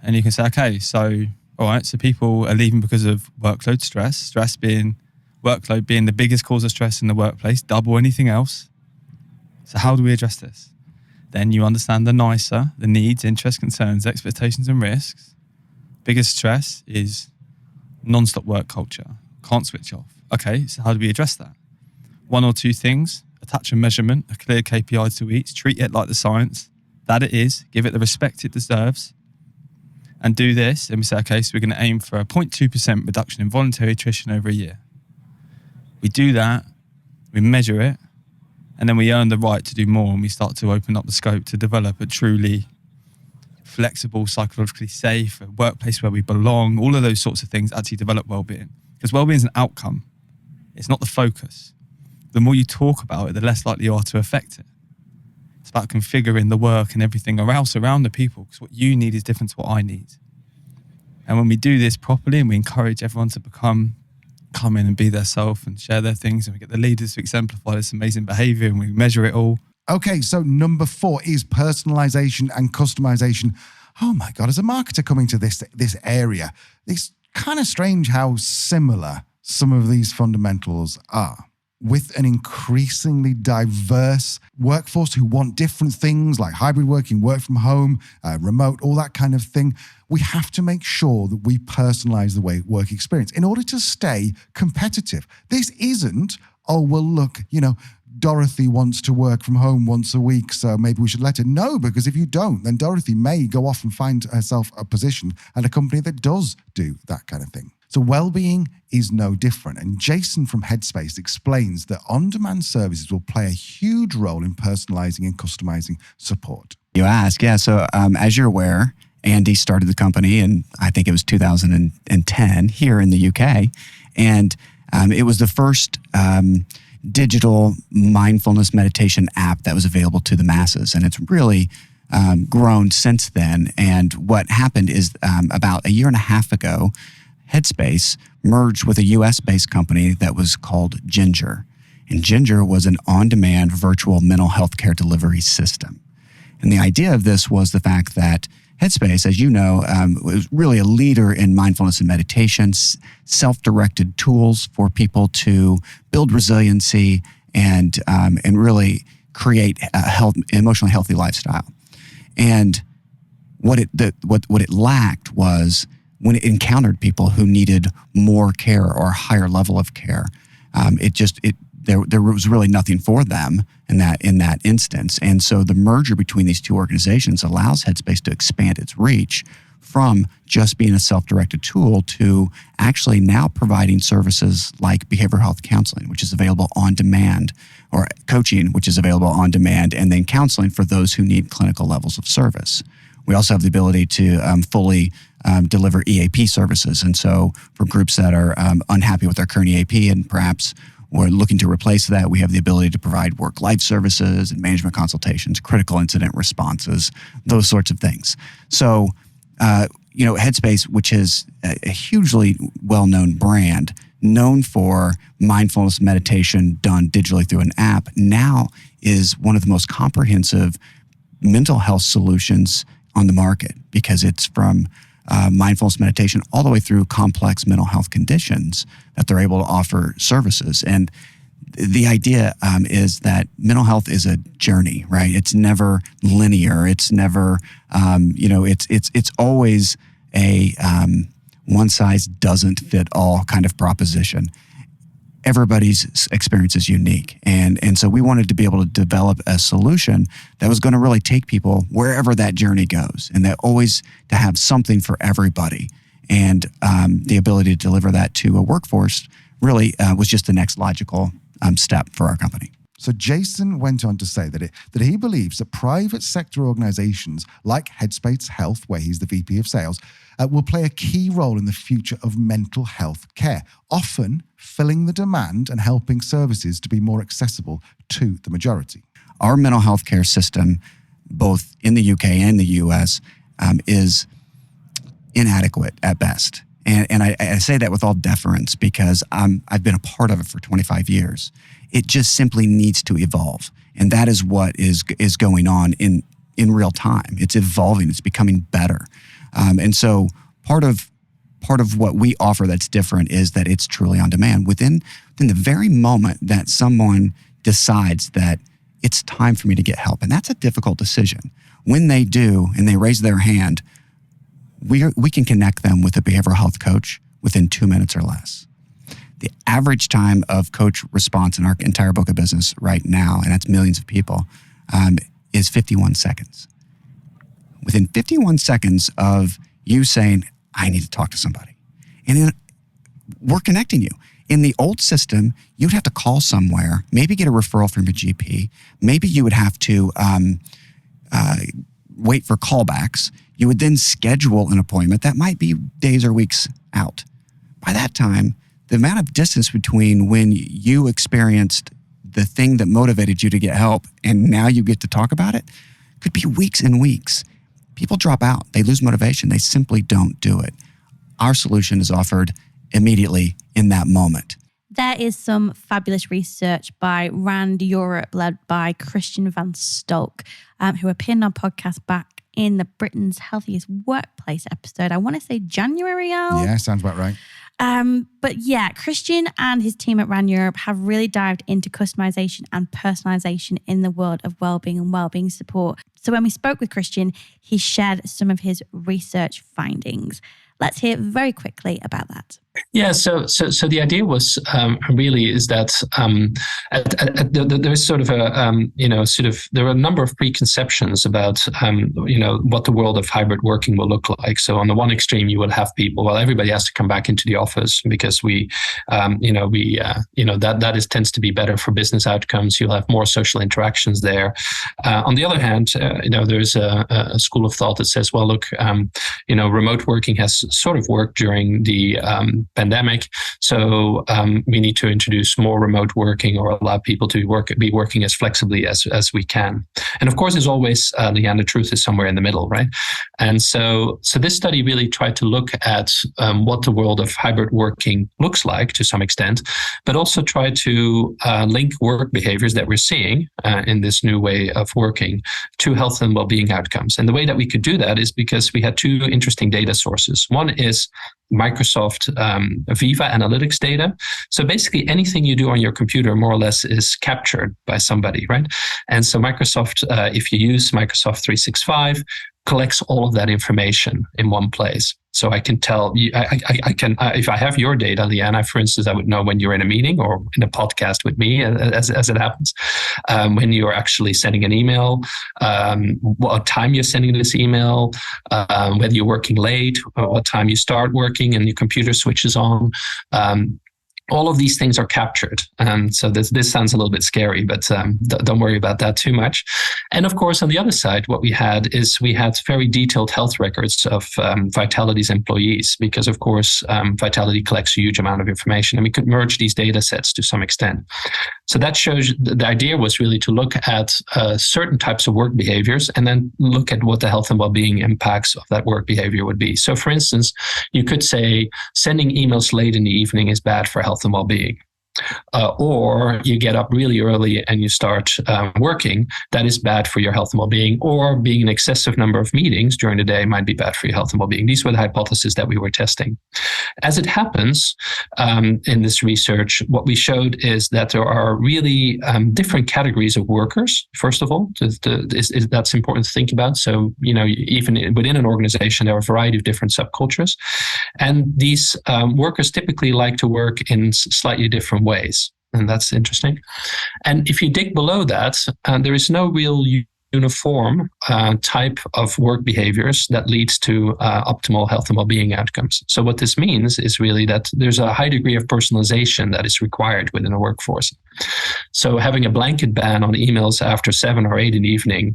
And you can say, okay, so, all right, so people are leaving because of workload stress, workload being the biggest cause of stress in the workplace, double anything else. So how do we address this? Then you understand the NICER, the needs, interests, concerns, expectations, and risks. Biggest stress is non-stop work culture. Can't switch off. Okay, so how do we address that? One or two things: attach a measurement, a clear KPI to each, treat it like the science that it is, give it the respect it deserves, and do this. And we say, okay, so we're going to aim for a 0.2% reduction in voluntary attrition over a year. We do that, we measure it, and then we earn the right to do more, and we start to open up the scope to develop a truly flexible, psychologically safe, a workplace where we belong. All of those sorts of things actually develop well-being. Because well-being is an outcome. It's not the focus. The more you talk about it, the less likely you are to affect it. It's about configuring the work and everything else around the people, because what you need is different to what I need. And when we do this properly and we encourage everyone to come in and be their self and share their things, and we get the leaders to exemplify this amazing behavior and we measure it all. Okay, so number 4 is personalization and customization. Oh my God, as a marketer coming to this area, it's kind of strange how similar some of these fundamentals are. With an increasingly diverse workforce who want different things like hybrid working, work from home, remote, all that kind of thing, we have to make sure that we personalize the work experience in order to stay competitive. This isn't, oh, well, look, Dorothy wants to work from home once a week, so maybe we should let her. No, because if you don't, then Dorothy may go off and find herself a position at a company that does do that kind of thing. So well-being is no different. And Jason from Headspace explains that on-demand services will play a huge role in personalizing and customizing support. You ask, yeah. So as you're aware, Andy started the company in, I think it was 2010 here in the UK. And it was the first digital mindfulness meditation app that was available to the masses. And it's really grown since then. And what happened is about a year and a half ago, Headspace merged with a US-based company that was called Ginger. And Ginger was an on-demand virtual mental health care delivery system. And the idea of this was the fact that Headspace, as you know, was really a leader in mindfulness and meditation, self-directed tools for people to build resiliency and really create a emotionally healthy lifestyle. And what it lacked was, when it encountered people who needed more care or a higher level of care, there was really nothing for them in that instance. And so the merger between these two organizations allows Headspace to expand its reach from just being a self-directed tool to actually now providing services like behavioral health counseling, which is available on demand, or coaching, which is available on demand, and then counseling for those who need clinical levels of service. We also have the ability to fully deliver EAP services. And so for groups that are unhappy with their current EAP and perhaps we're looking to replace that, we have the ability to provide work-life services and management consultations, critical incident responses, those sorts of things. So, Headspace, which is a hugely well-known brand, known for mindfulness meditation done digitally through an app, now is one of the most comprehensive mental health solutions on the market, because it's from mindfulness meditation all the way through complex mental health conditions that they're able to offer services. And the idea is that mental health is a journey, right? It's never linear. It's never, it's always a one size doesn't fit all kind of proposition. everybody's experience is unique. And so we wanted to be able to develop a solution that was going to really take people wherever that journey goes, and that always to have something for everybody. And the ability to deliver that to a workforce really was just the next logical step for our company. So Jason went on to say that he believes that private sector organizations like Headspace Health, where he's the VP of sales, will play a key role in the future of mental health care, often filling the demand and helping services to be more accessible to the majority. Our mental health care system, both in the UK and the US, is inadequate at best. And I say that with all deference because I've been a part of it for 25 years. It just simply needs to evolve. And that is what is going on in real time. It's evolving. It's becoming better. And so part of what we offer that's different is that it's truly on demand. Within the very moment that someone decides that it's time for me to get help, and that's a difficult decision. When they do and they raise their hand, we can connect them with a behavioral health coach within 2 minutes or less. The average time of coach response in our entire book of business right now, and that's millions of people, is 51 seconds. Within 51 seconds of you saying, I need to talk to somebody. And then we're connecting you. In the old system, you'd have to call somewhere, maybe get a referral from your GP. Maybe you would have to wait for callbacks. You would then schedule an appointment that might be days or weeks out. By that time, the amount of distance between when you experienced the thing that motivated you to get help and now you get to talk about it could be weeks and weeks. People drop out. They lose motivation. They simply don't do it. Our solution is offered immediately in that moment. There is some fabulous research by Rand Europe, led by Christian Van Stolk, who appeared on our podcast back in the Britain's Healthiest Workplace episode. I want to say January, Al. Yeah, sounds about right. But yeah, Christian and his team at Rand Europe have really dived into customization and personalization in the world of wellbeing and wellbeing support. So when we spoke with Christian, he shared some of his research findings. Let's hear very quickly about that. Yeah, so the idea was really is that there is sort of there are a number of preconceptions about what the world of hybrid working will look like. So on the one extreme, you will have people. Well, everybody has to come back into the office because that tends to be better for business outcomes. You'll have more social interactions there. On the other hand, there's a school of thought that says, well, look, remote working has sort of worked during the pandemic. So we need to introduce more remote working or allow people to be working as flexibly as we can. And of course, as always, Leanne, the truth is somewhere in the middle, right? And so this study really tried to look at what the world of hybrid working looks like to some extent, but also try to link work behaviors that we're seeing in this new way of working to health and well-being outcomes. And the way that we could do that is because we had two interesting data sources. One is Microsoft Viva Analytics data. So basically anything you do on your computer more or less is captured by somebody, right? And so Microsoft, if you use Microsoft 365, collects all of that information in one place. So I can tell you, I can, if I have your data, Leanna, for instance, I would know when you're in a meeting or in a podcast with me, as it happens, when you're actually sending an email, what time you're sending this email, whether you're working late, or what time you start working and your computer switches on. All of these things are captured. So this sounds a little bit scary, but don't worry about that too much. And of course, on the other side, what we had very detailed health records of Vitality's employees, because of course, Vitality collects a huge amount of information and we could merge these data sets to some extent. So that shows the idea was really to look at certain types of work behaviors and then look at what the health and well-being impacts of that work behavior would be. So for instance, you could say sending emails late in the evening is bad for health and well-being. Or you get up really early and you start working, that is bad for your health and well-being, or being an excessive number of meetings during the day might be bad for your health and well-being. These were the hypotheses that we were testing. As it happens, in this research, what we showed is that there are really different categories of workers, first of all. That's important to think about. So, even within an organization, there are a variety of different subcultures. And these workers typically like to work in slightly different some ways. And that's interesting. And if you dig below that, there is no real uniform type of work behaviors that leads to optimal health and well-being outcomes. So what this means is really that there's a high degree of personalization that is required within a workforce. So having a blanket ban on emails after 7 or 8 in the evening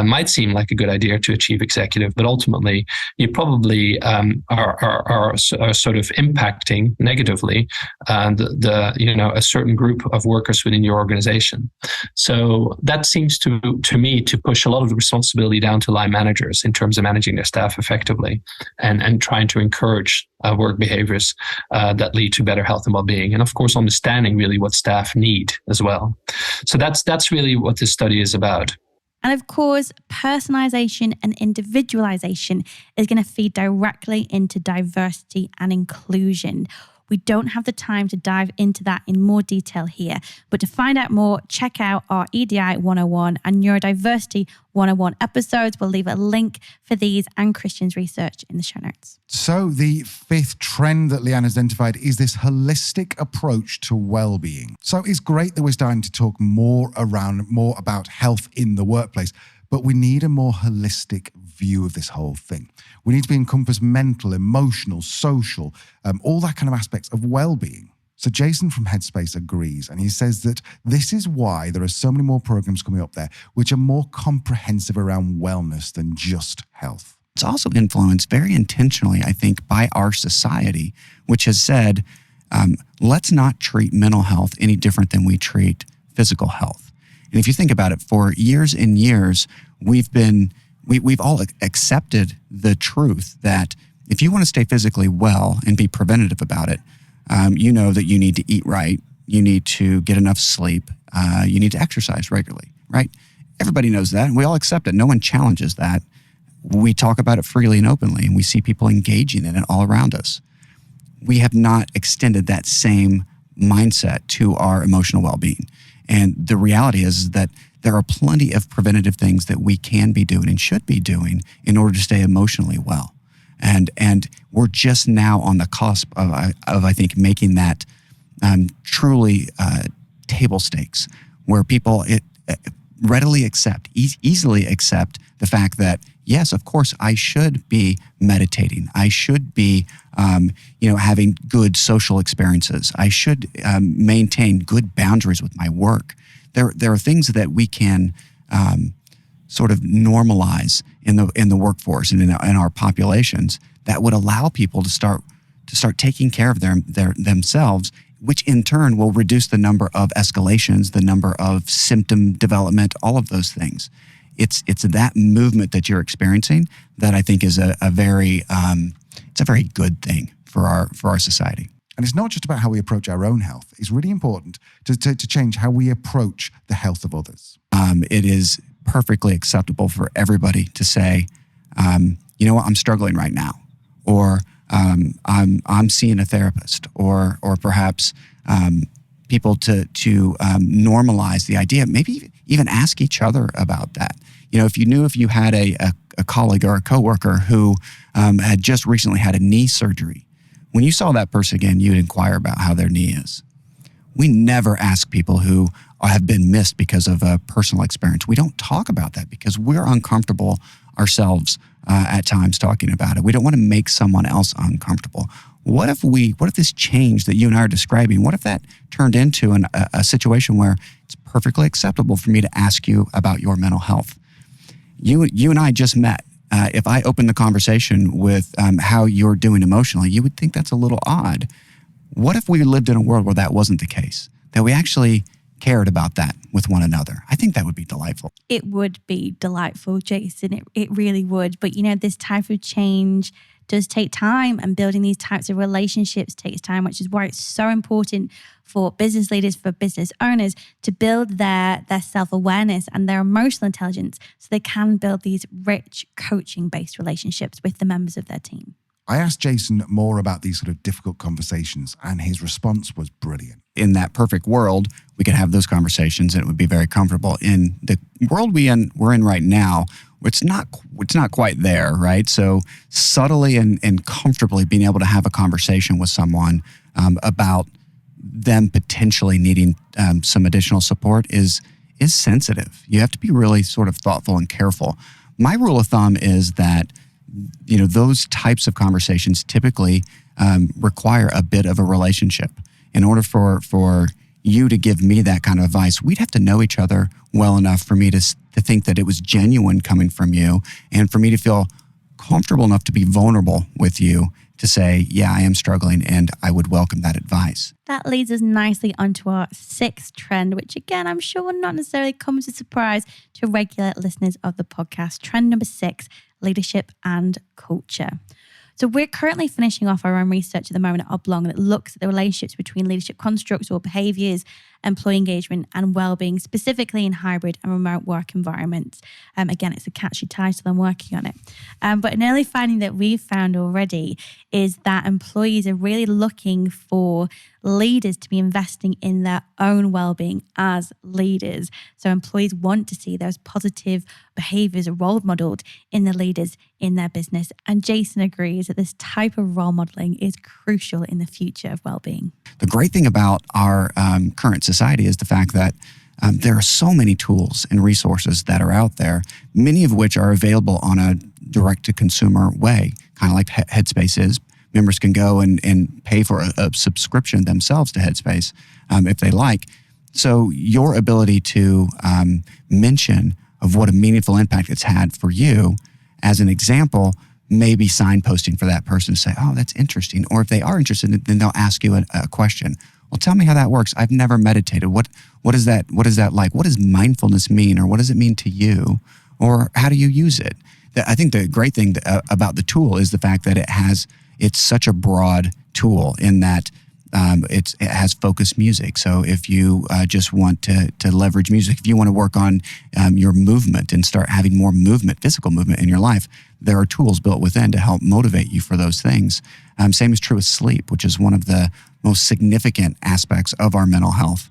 might seem like a good idea to achieve executive, but ultimately you probably are sort of impacting negatively a certain group of workers within your organization. So that seems to me to push a lot of the responsibility down to line managers in terms of managing their staff effectively and trying to encourage work behaviors that lead to better health and well-being. And of course, understanding really what staff need as well. So that's really what this study is about. And of course, personalization and individualization is going to feed directly into diversity and inclusion. We don't have the time to dive into that in more detail here, but to find out more, check out our EDI 101 and Neurodiversity 101 episodes. We'll leave a link for these and Christian's research in the show notes. So the 5th trend that Leanne has identified is this holistic approach to well-being. So it's great that we're starting to talk more about health in the workplace, but we need a more holistic view of this whole thing. We need to be encompass mental, emotional, social, all that kind of aspects of well-being. So Jason from Headspace agrees, and he says that this is why there are so many more programs coming up there, which are more comprehensive around wellness than just health. It's also influenced very intentionally, I think, by our society, which has said, let's not treat mental health any different than we treat physical health. And if you think about it, for years and years, we've all accepted the truth that if you want to stay physically well and be preventative about it, you know that you need to eat right, you need to get enough sleep, you need to exercise regularly, right? Everybody knows that, and we all accept it. No one challenges that. We talk about it freely and openly, and we see people engaging in it all around us. We have not extended that same mindset to our emotional well-being. And the reality is that there are plenty of preventative things that we can be doing and should be doing in order to stay emotionally well. And we're just now on the cusp of I think, making that truly table stakes, where people readily accept, easily accept the fact that, yes, of course, I should be meditating. I should be, having good social experiences. I should maintain good boundaries with my work. There are things that we can sort of normalize in the workforce and in our populations that would allow people to start taking care of themselves, which in turn will reduce the number of escalations, the number of symptom development, all of those things. It's that movement that you're experiencing that I think is a very good thing for our society. And it's not just about how we approach our own health. It's really important to change how we approach the health of others. It is perfectly acceptable for everybody to say, you know what, I'm struggling right now, or I'm seeing a therapist, or perhaps people to normalize the idea, maybe even ask each other about that. If you had a colleague or a coworker who had just recently had a knee surgery, when you saw that person again, you'd inquire about how their knee is. We never ask people who have been missed because of a personal experience. We don't talk about that because we're uncomfortable ourselves at times talking about it. We don't want to make someone else uncomfortable. What if this change that you and I are describing, what if that turned into a situation where it's perfectly acceptable for me to ask you about your mental health? You and I just met. If I open the conversation with how you're doing emotionally, you would think that's a little odd. What if we lived in a world where that wasn't the case? That we actually cared about that with one another? I think that would be delightful. It would be delightful, Jason. It really would. But this type of change does take time, and building these types of relationships takes time, which is why it's so important for business leaders, for business owners to build their self-awareness and their emotional intelligence so they can build these rich coaching-based relationships with the members of their team. I asked Jason more about these sort of difficult conversations, and his response was brilliant. In that perfect world, we could have those conversations and it would be very comfortable. In the world we're in right now, it's not quite there, right? So subtly and comfortably being able to have a conversation with someone about them potentially needing some additional support is sensitive. You have to be really sort of thoughtful and careful. My rule of thumb is that, those types of conversations typically require a bit of a relationship. In order for you to give me that kind of advice, we'd have to know each other well enough for me to think that it was genuine coming from you, and for me to feel comfortable enough to be vulnerable with you to say, yeah, I am struggling and I would welcome that advice. That leads us nicely onto our 6th trend, which again, I'm sure will not necessarily come as a surprise to regular listeners of the podcast. Trend number 6, leadership and culture. So we're currently finishing off our own research at the moment at Oblong that looks at the relationships between leadership constructs or behaviours, employee engagement and well-being, specifically in hybrid and remote work environments. Again, it's a catchy title, I'm working on it. But an early finding that we've found already is that employees are really looking for leaders to be investing in their own well-being as leaders. So employees want to see those positive behaviours role modelled in the leaders in their business. And Jason agrees that this type of role modelling is crucial in the future of well-being. The great thing about our current society is the fact that there are so many tools and resources that are out there, many of which are available on a direct-to-consumer way, kind of like Headspace is. Members can go and pay for a subscription themselves to Headspace if they like. So your ability to mention of what a meaningful impact it's had for you as an example may be signposting for that person to say, oh, that's interesting. Or if they are interested, then they'll ask you a question. Well, tell me how that works. I've never meditated. What is that like? What does mindfulness mean? Or what does it mean to you? Or how do you use it? I think the great thing about the tool is the fact that it's such a broad tool in that it has focused music. So if you just want to leverage music, if you want to work on your movement and start having more movement, physical movement in your life, there are tools built within to help motivate you for those things. Same is true with sleep, which is one of the most significant aspects of our mental health.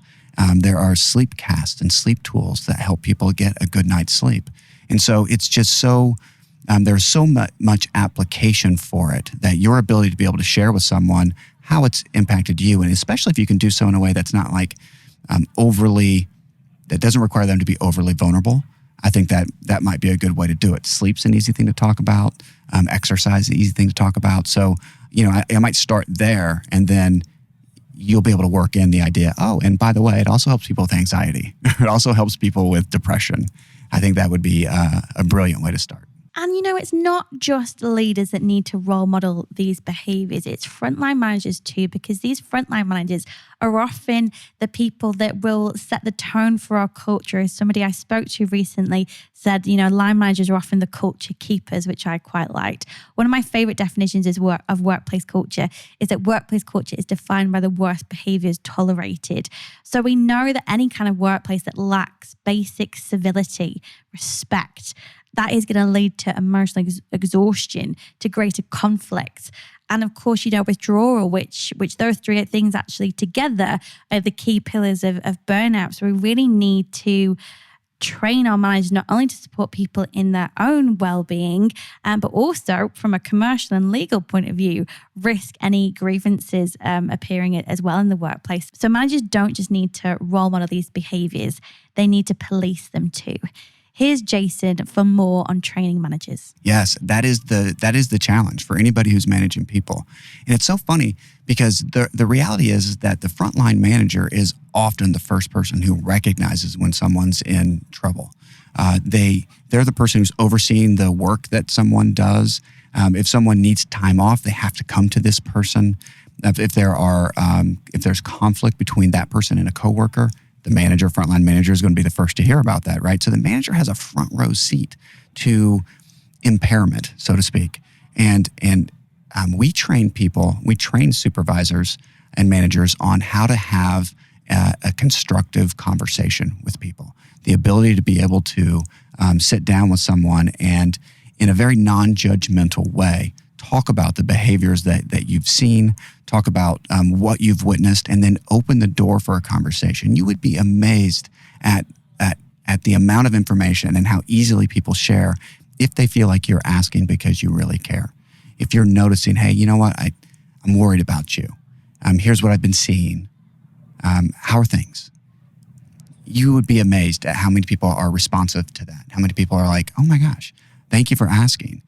There are sleep casts and sleep tools that help people get a good night's sleep. And so it's just so, there's so much application for it that your ability to be able to share with someone how it's impacted you, and especially if you can do so in a way that's not like that doesn't require them to be overly vulnerable. I think that might be a good way to do it. Sleep's an easy thing to talk about. Exercise is an easy thing to talk about. So, I might start there, and then you'll be able to work in the idea, oh, and by the way, it also helps people with anxiety. It also helps people with depression. I think that would be a brilliant way to start. And it's not just leaders that need to role model these behaviors. It's frontline managers too, because these frontline managers are often the people that will set the tone for our culture. As somebody I spoke to recently said, line managers are often the culture keepers, which I quite liked. One of my favorite definitions of workplace culture is that workplace culture is defined by the worst behaviors tolerated. So we know that any kind of workplace that lacks basic civility, respect, that is going to lead to emotional exhaustion, to greater conflicts. And of course, withdrawal, which those 3 things actually together are the key pillars of burnout. So we really need to train our managers not only to support people in their own well-being, but also from a commercial and legal point of view, risk any grievances appearing as well in the workplace. So managers don't just need to role model these behaviors, they need to police them too. Here's Jason for more on training managers. Yes, that is the challenge for anybody who's managing people. And it's so funny because the reality is that the frontline manager is often the first person who recognizes when someone's in trouble. They're the person who's overseeing the work that someone does. If someone needs time off, they have to come to this person. If there's conflict between that person and a coworker, the manager, frontline manager, is going to be the first to hear about that, right? So the manager has a front row seat to impairment, so to speak. And we train supervisors and managers on how to have a constructive conversation with people. The ability to be able to sit down with someone and, in a very non-judgmental way, talk about the behaviors that you've seen, talk about what you've witnessed, and then open the door for a conversation. You would be amazed at the amount of information and how easily people share if they feel like you're asking because you really care. If you're noticing, hey, you know what, I'm worried about you. Here's what I've been seeing. how are things? You would be amazed at how many people are responsive to that. How many people are like, oh my gosh, thank you for asking.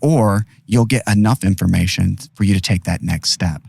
Or you'll get enough information for you to take that next step.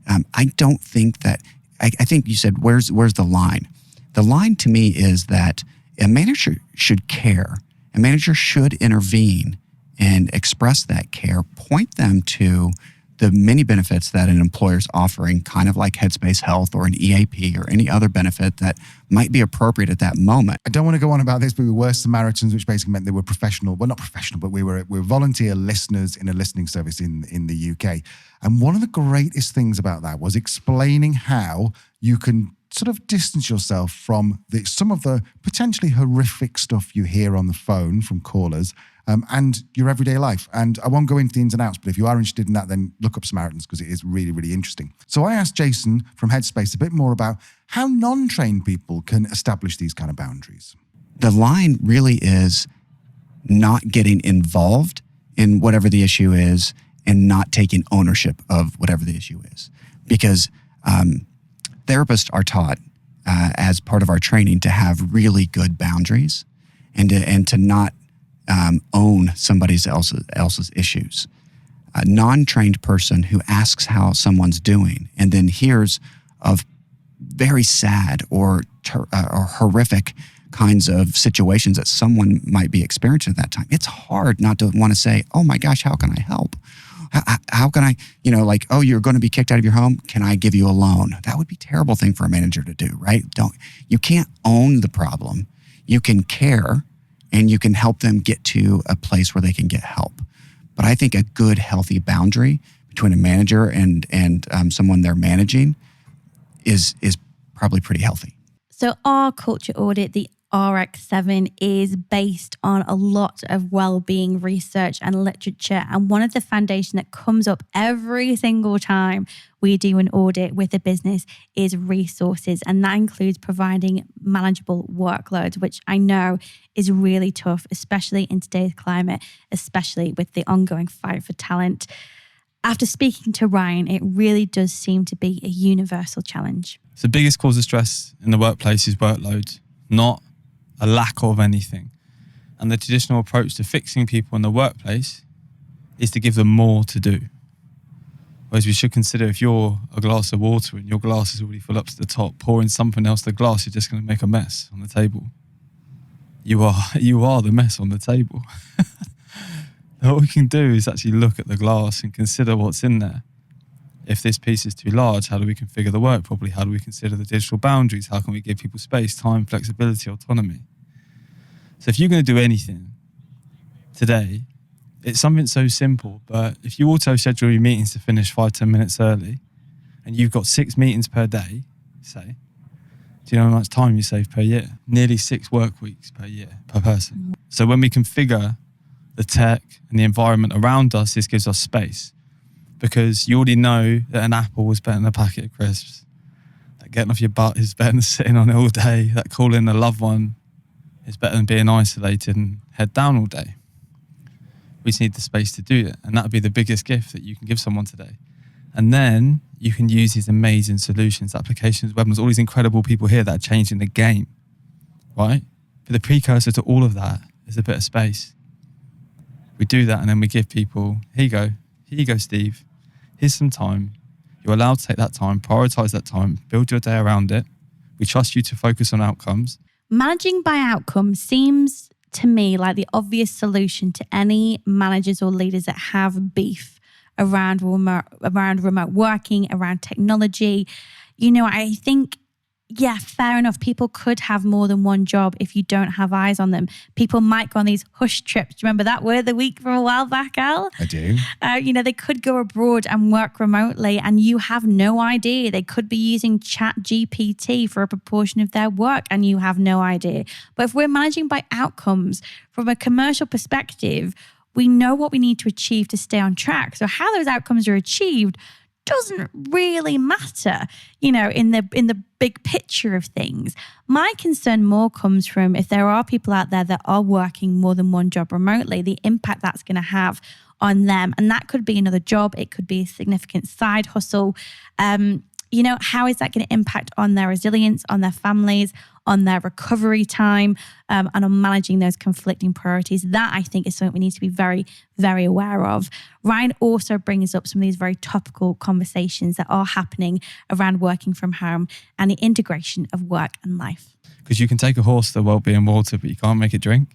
I don't think that, I think you said, where's the line? The line to me is that a manager should care. A manager should intervene and express that care, point them to the many benefits that an employer is offering, kind of like Headspace Health or an EAP or any other benefit that might be appropriate at that moment. I don't want to go on about this, but we were Samaritans, which basically meant they were professional. Well, not professional, but we were volunteer listeners in a listening service in the UK. And one of the greatest things about that was explaining how you can sort of distance yourself from some of the potentially horrific stuff you hear on the phone from callers and your everyday life. And I won't go into the ins and outs, but if you are interested in that, then look up Samaritans because it is really, really interesting. So I asked Jason from Headspace a bit more about how non-trained people can establish these kind of boundaries. The line really is not getting involved in whatever the issue is and not taking ownership of whatever the issue is. Because therapists are taught as part of our training to have really good boundaries and to not own somebody else's issues. A non-trained person who asks how someone's doing and then hears of very sad or horrific kinds of situations that someone might be experiencing at that time, it's hard not to want to say, oh my gosh, how can I help? How can I, like, oh, you're going to be kicked out of your home. Can I give you a loan? That would be a terrible thing for a manager to do, right? You can't own the problem. You can care and you can help them get to a place where they can get help. But I think a good, healthy boundary between a manager and someone they're managing is probably pretty healthy. So our culture audit, the RX7, is based on a lot of well-being research and literature. And one of the foundation that comes up every single time we do an audit with a business is resources. And that includes providing manageable workloads, which I know is really tough, especially in today's climate, especially with the ongoing fight for talent. After speaking to Ryan, it really does seem to be a universal challenge. So the biggest cause of stress in the workplace is workload, not a lack of anything. And the traditional approach to fixing people in the workplace is to give them more to do. Whereas we should consider, if you're a glass of water and your glass is already full up to the top, pouring something else in the glass, you're just going to make a mess on the table. You are the mess on the table. What we can do is actually look at the glass and consider what's in there. If this piece is too large, how do we configure the work properly? How do we consider the digital boundaries? How can we give people space, time, flexibility, autonomy? So if you're going to do anything today, it's something so simple, but if you auto schedule your meetings to finish 5-10 minutes early and you've got 6 meetings per day, say, do you know how much time you save per year? Nearly 6 work weeks per year, per person. So when we configure the tech and the environment around us, this gives us space. Because you already know that an apple is better than a packet of crisps. That getting off your butt is better than sitting on it all day. That calling a loved one is better than being isolated and head down all day. We just need the space to do it. And that would be the biggest gift that you can give someone today. And then you can use these amazing solutions, applications, webinars, all these incredible people here that are changing the game, right? But the precursor to all of that is a bit of space. We do that and then we give people, here you go, Steve. Here's some time. You're allowed to take that time, prioritize that time, build your day around it. We trust you to focus on outcomes. Managing by outcomes seems to me like the obvious solution to any managers or leaders that have beef around remote working, around technology. I think, yeah, fair enough. People could have more than one job if you don't have eyes on them. People might go on these hush trips. Do you remember that word the week from a while back, Al? I do. They could go abroad and work remotely and you have no idea. They could be using ChatGPT for a proportion of their work and you have no idea. But if we're managing by outcomes from a commercial perspective, we know what we need to achieve to stay on track. So how those outcomes are achieved doesn't really matter, in the big picture of things. My concern more comes from if there are people out there that are working more than one job remotely, the impact that's going to have on them. And that could be another job. It could be a significant side hustle. how is that going to impact on their resilience, on their families, on their recovery time, and on managing those conflicting priorities? That, I think, is something we need to be very, very aware of. Ryan also brings up some of these very topical conversations that are happening around working from home and the integration of work and life. Because you can take a horse to the Wellbeing water, but you can't make it drink.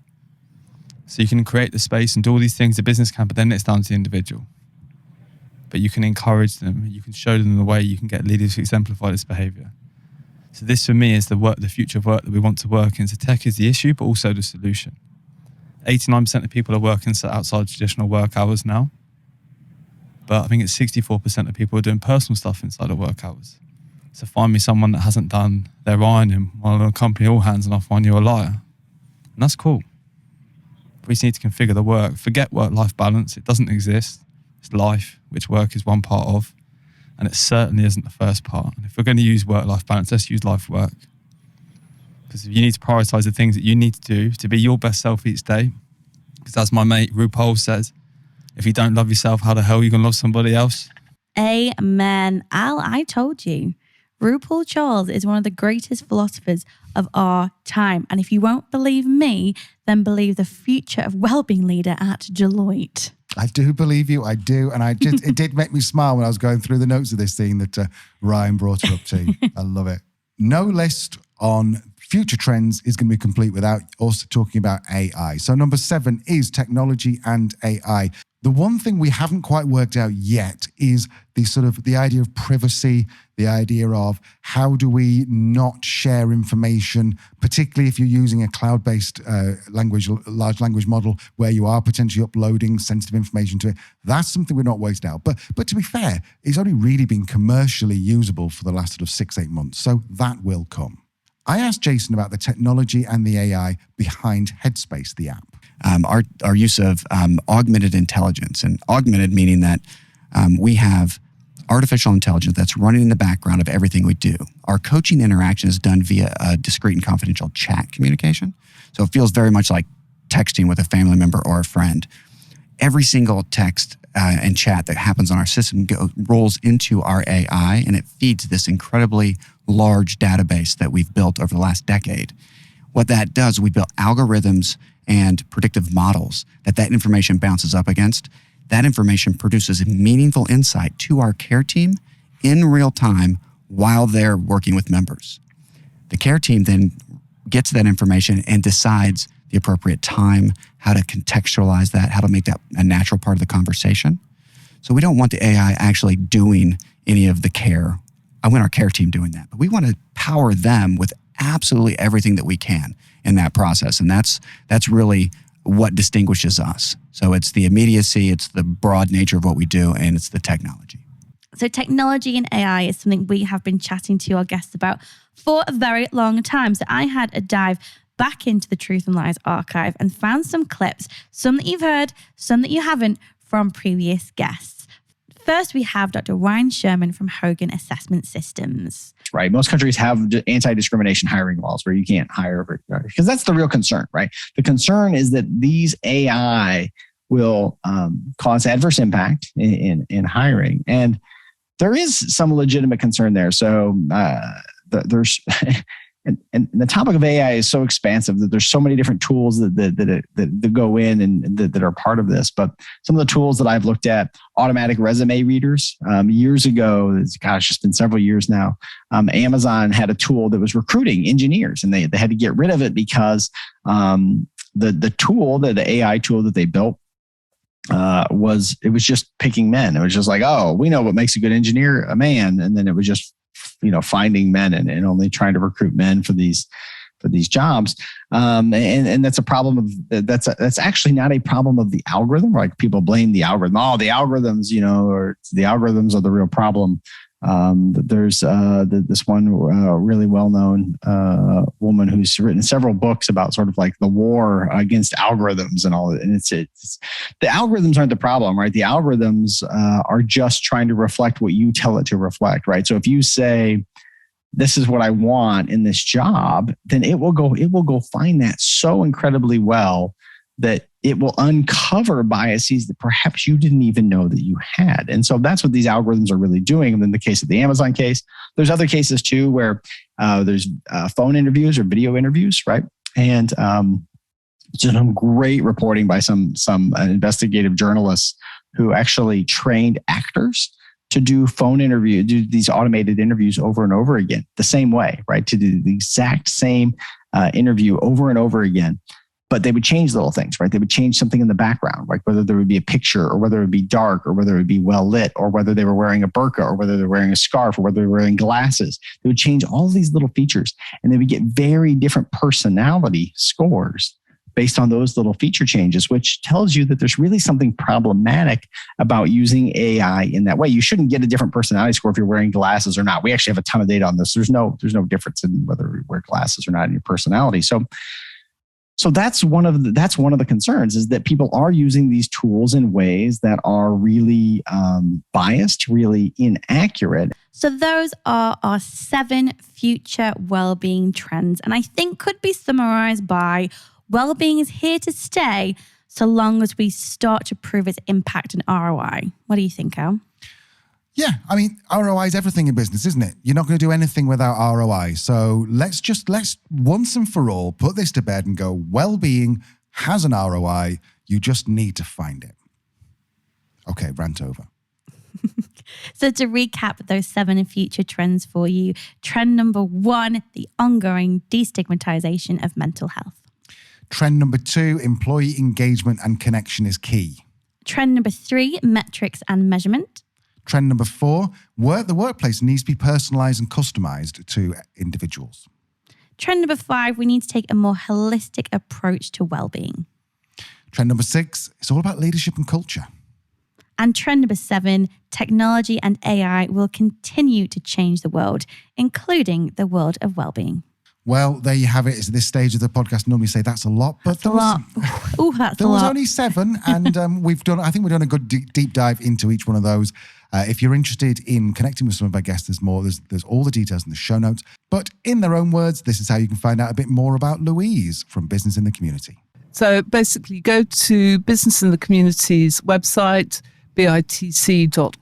So you can create the space and do all these things the business can, but then it's down to the individual. But you can encourage them, you can show them the way, you can get leaders to exemplify this behaviour. So this for me is the future of work that we want to work in. So tech is the issue, but also the solution. 89% of people are working outside traditional work hours now. But I think it's 64% of people are doing personal stuff inside of work hours. So find me someone that hasn't done their ironing while on a company all hands and I'll find you a liar. And that's cool. We just need to configure the work. Forget work-life balance. It doesn't exist. It's life, which work is one part of. And it certainly isn't the first part. And if we're going to use work-life balance, let's use life work. Because if you need to prioritize the things that you need to do to be your best self each day, because as my mate RuPaul says, if you don't love yourself, how the hell are you going to love somebody else? Amen. Al, I told you. RuPaul Charles is one of the greatest philosophers of our time. And if you won't believe me, then believe the future of wellbeing leader at Deloitte. I do believe you. I do. And it did make me smile when I was going through the notes of this thing that Ryan brought her up to. I love it. No list on future trends is going to be complete without also talking about AI. So number 7 is technology and AI. The one thing we haven't quite worked out yet is the idea of privacy, the idea of how do we not share information, particularly if you're using a cloud-based large language model where you are potentially uploading sensitive information to it. That's something we're not wasting out. But to be fair, it's only really been commercially usable for the last 6-8 months. So that will come. I asked Jason about the technology and the AI behind Headspace, the app. Our use of augmented intelligence, and augmented meaning that we have artificial intelligence that's running in the background of everything we do. Our coaching interaction is done via a discreet and confidential chat communication. So it feels very much like texting with a family member or a friend. Every single text and chat that happens on our system rolls into our AI, and it feeds this incredibly large database that we've built over the last decade. What that does, we built algorithms and predictive models that information bounces up against. That information produces meaningful insight to our care team in real time while they're working with members. The care team then gets that information and decides the appropriate time, how to contextualize that, how to make that a natural part of the conversation. So we don't want the AI actually doing any of the care. I want our care team doing that, but we want to power them with absolutely everything that we can in that process. And that's really what distinguishes us. So it's the immediacy, it's the broad nature of what we do, and it's the technology. So technology and AI is something we have been chatting to our guests about for a very long time. So I had a dive back into the Truth and Lies archive and found some clips, some that you've heard, some that you haven't, from previous guests. First, we have Dr. Ryan Sherman from Hogan Assessment Systems. Right. Most countries have anti-discrimination hiring laws where you can't hire because that's the real concern, right? The concern is that these AI will cause adverse impact in hiring. And there is some legitimate concern there. So there's... And the topic of AI is so expansive that there's so many different tools that go in and that are part of this. But some of the tools that I've looked at, automatic resume readers, years ago, it's been several years now, Amazon had a tool that was recruiting engineers, and they had to get rid of it because the tool, the AI tool that they built, was just picking men. It was just like, oh, we know what makes a good engineer, a man, and then it was just finding men and only trying to recruit men for these jobs. And that's a problem of that's actually not a problem of the algorithm. Like people blame the algorithm. Oh, the algorithms, or the algorithms are the real problem. There's this one really well-known woman who's written several books about sort of like the war against algorithms and all. And it's the algorithms aren't the problem, right? The algorithms are just trying to reflect what you tell it to reflect, right? So if you say, this is what I want in this job, then it will go find that so incredibly well that it will uncover biases that perhaps you didn't even know that you had. And so that's what these algorithms are really doing. And in the case of the Amazon case, there's other cases too where there's phone interviews or video interviews, right? And just some great reporting by some investigative journalists who actually trained actors to do do these automated interviews over and over again, the same way, right? To do the exact same interview over and over again. But they would change little things, right? They would change something in the background, like whether there would be a picture or whether it would be dark or whether it would be well lit or whether they were wearing a burqa or whether they're wearing a scarf or whether they're wearing glasses. They would change all these little features and they would get very different personality scores based on those little feature changes, which tells you that there's really something problematic about using AI in that way. You shouldn't get a different personality score if you're wearing glasses or not. We actually have a ton of data on this. There's no difference in whether you wear glasses or not in your personality. So that's one of the concerns, is that people are using these tools in ways that are really biased, really inaccurate. So those are our 7 future well-being trends, and I think could be summarized by: well-being is here to stay so long as we start to prove its impact and ROI. What do you think, Al? Yeah, I mean, ROI is everything in business, isn't it? You're not going to do anything without ROI. So let's once and for all put this to bed and go, well-being has an ROI. You just need to find it. Okay, rant over. So to recap those 7 future trends for you, trend number 1, the ongoing destigmatization of mental health. Trend number 2, employee engagement and connection is key. Trend number 3, metrics and measurement. Trend number 4, the workplace needs to be personalized and customized to individuals. Trend number 5, we need to take a more holistic approach to well-being. Trend number 6, it's all about leadership and culture. And trend number 7, technology and AI will continue to change the world, including the world of well-being. Well, there you have it. It's at this stage of the podcast. Normally say that's a lot, but that's a lot. There was only 7, and I think we've done a good deep dive into each one of those. If you're interested in connecting with some of our guests, there's more. There's all the details in the show notes. But in their own words, this is how you can find out a bit more about Louise from Business in the Community. So basically, go to Business in the Community's website, bitc.org.uk.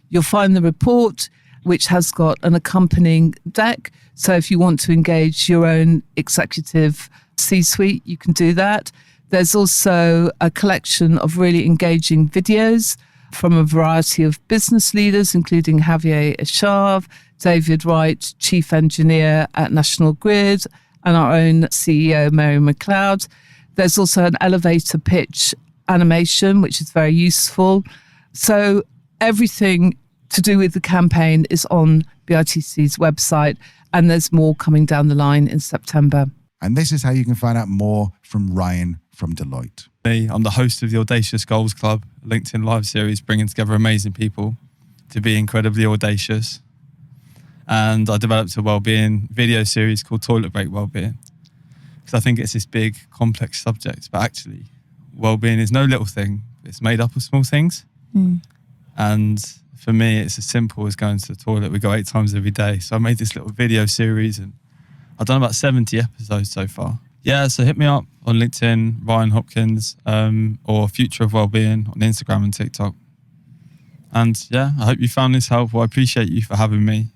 You'll find the report, which has got an accompanying deck. So if you want to engage your own executive C-suite, you can do that. There's also a collection of really engaging videos from a variety of business leaders, including Javier Ashav, David Wright, Chief Engineer at National Grid, and our own CEO, Mary McLeod. There's also an elevator pitch animation, which is very useful. So everything to do with the campaign is on BITC's website, and there's more coming down the line in September. And this is how you can find out more from Ryan from Deloitte. I'm the host of the Audacious Goals Club, a LinkedIn Live series bringing together amazing people to be incredibly audacious. And I developed a wellbeing video series called Toilet Break Wellbeing, because I think it's this big, complex subject, but actually wellbeing is no little thing. It's made up of small things. And for me, it's as simple as going to the toilet. We go 8 times every day. So I made this little video series and I've done about 70 episodes so far. Yeah, so hit me up on LinkedIn, Ryan Hopkins, or Future of Wellbeing on Instagram and TikTok. And yeah, I hope you found this helpful. I appreciate you for having me.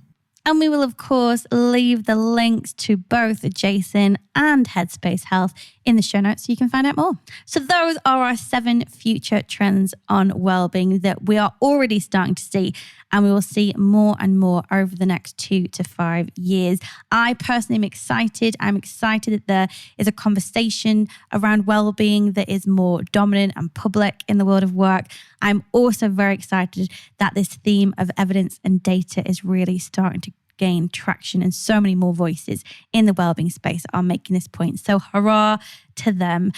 And we will, of course, leave the links to both Jason and Headspace Health in the show notes so you can find out more. So those are our 7 future trends on wellbeing that we are already starting to see, and we will see more and more over the next 2 to 5 years. I personally am excited. I'm excited that there is a conversation around wellbeing that is more dominant and public in the world of work. I'm also very excited that this theme of evidence and data is really starting to gain traction, and so many more voices in the wellbeing space are making this point. So hurrah to them.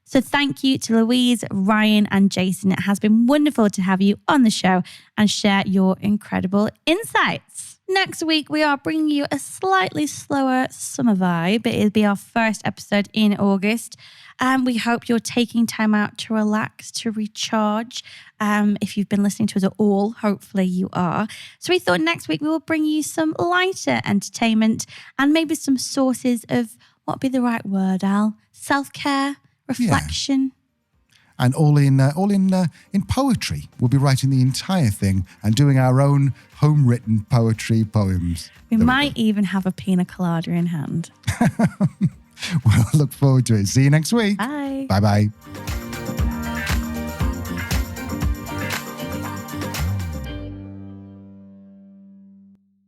So thank you to Louise, Ryan, and Jason. It has been wonderful to have you on the show and share your incredible insights. Next week, we are bringing you a slightly slower summer vibe. It'll be our first episode in August. We hope you're taking time out to relax, to recharge. If you've been listening to us at all, hopefully you are. So we thought next week we will bring you some lighter entertainment and maybe some sources of, what would be the right word, Al? Self-care, reflection. And all in poetry. We'll be writing the entire thing and doing our own home-written poetry poems. We might even have a pina colada in hand. Well, look forward to it. See you next week. Bye. Bye-bye.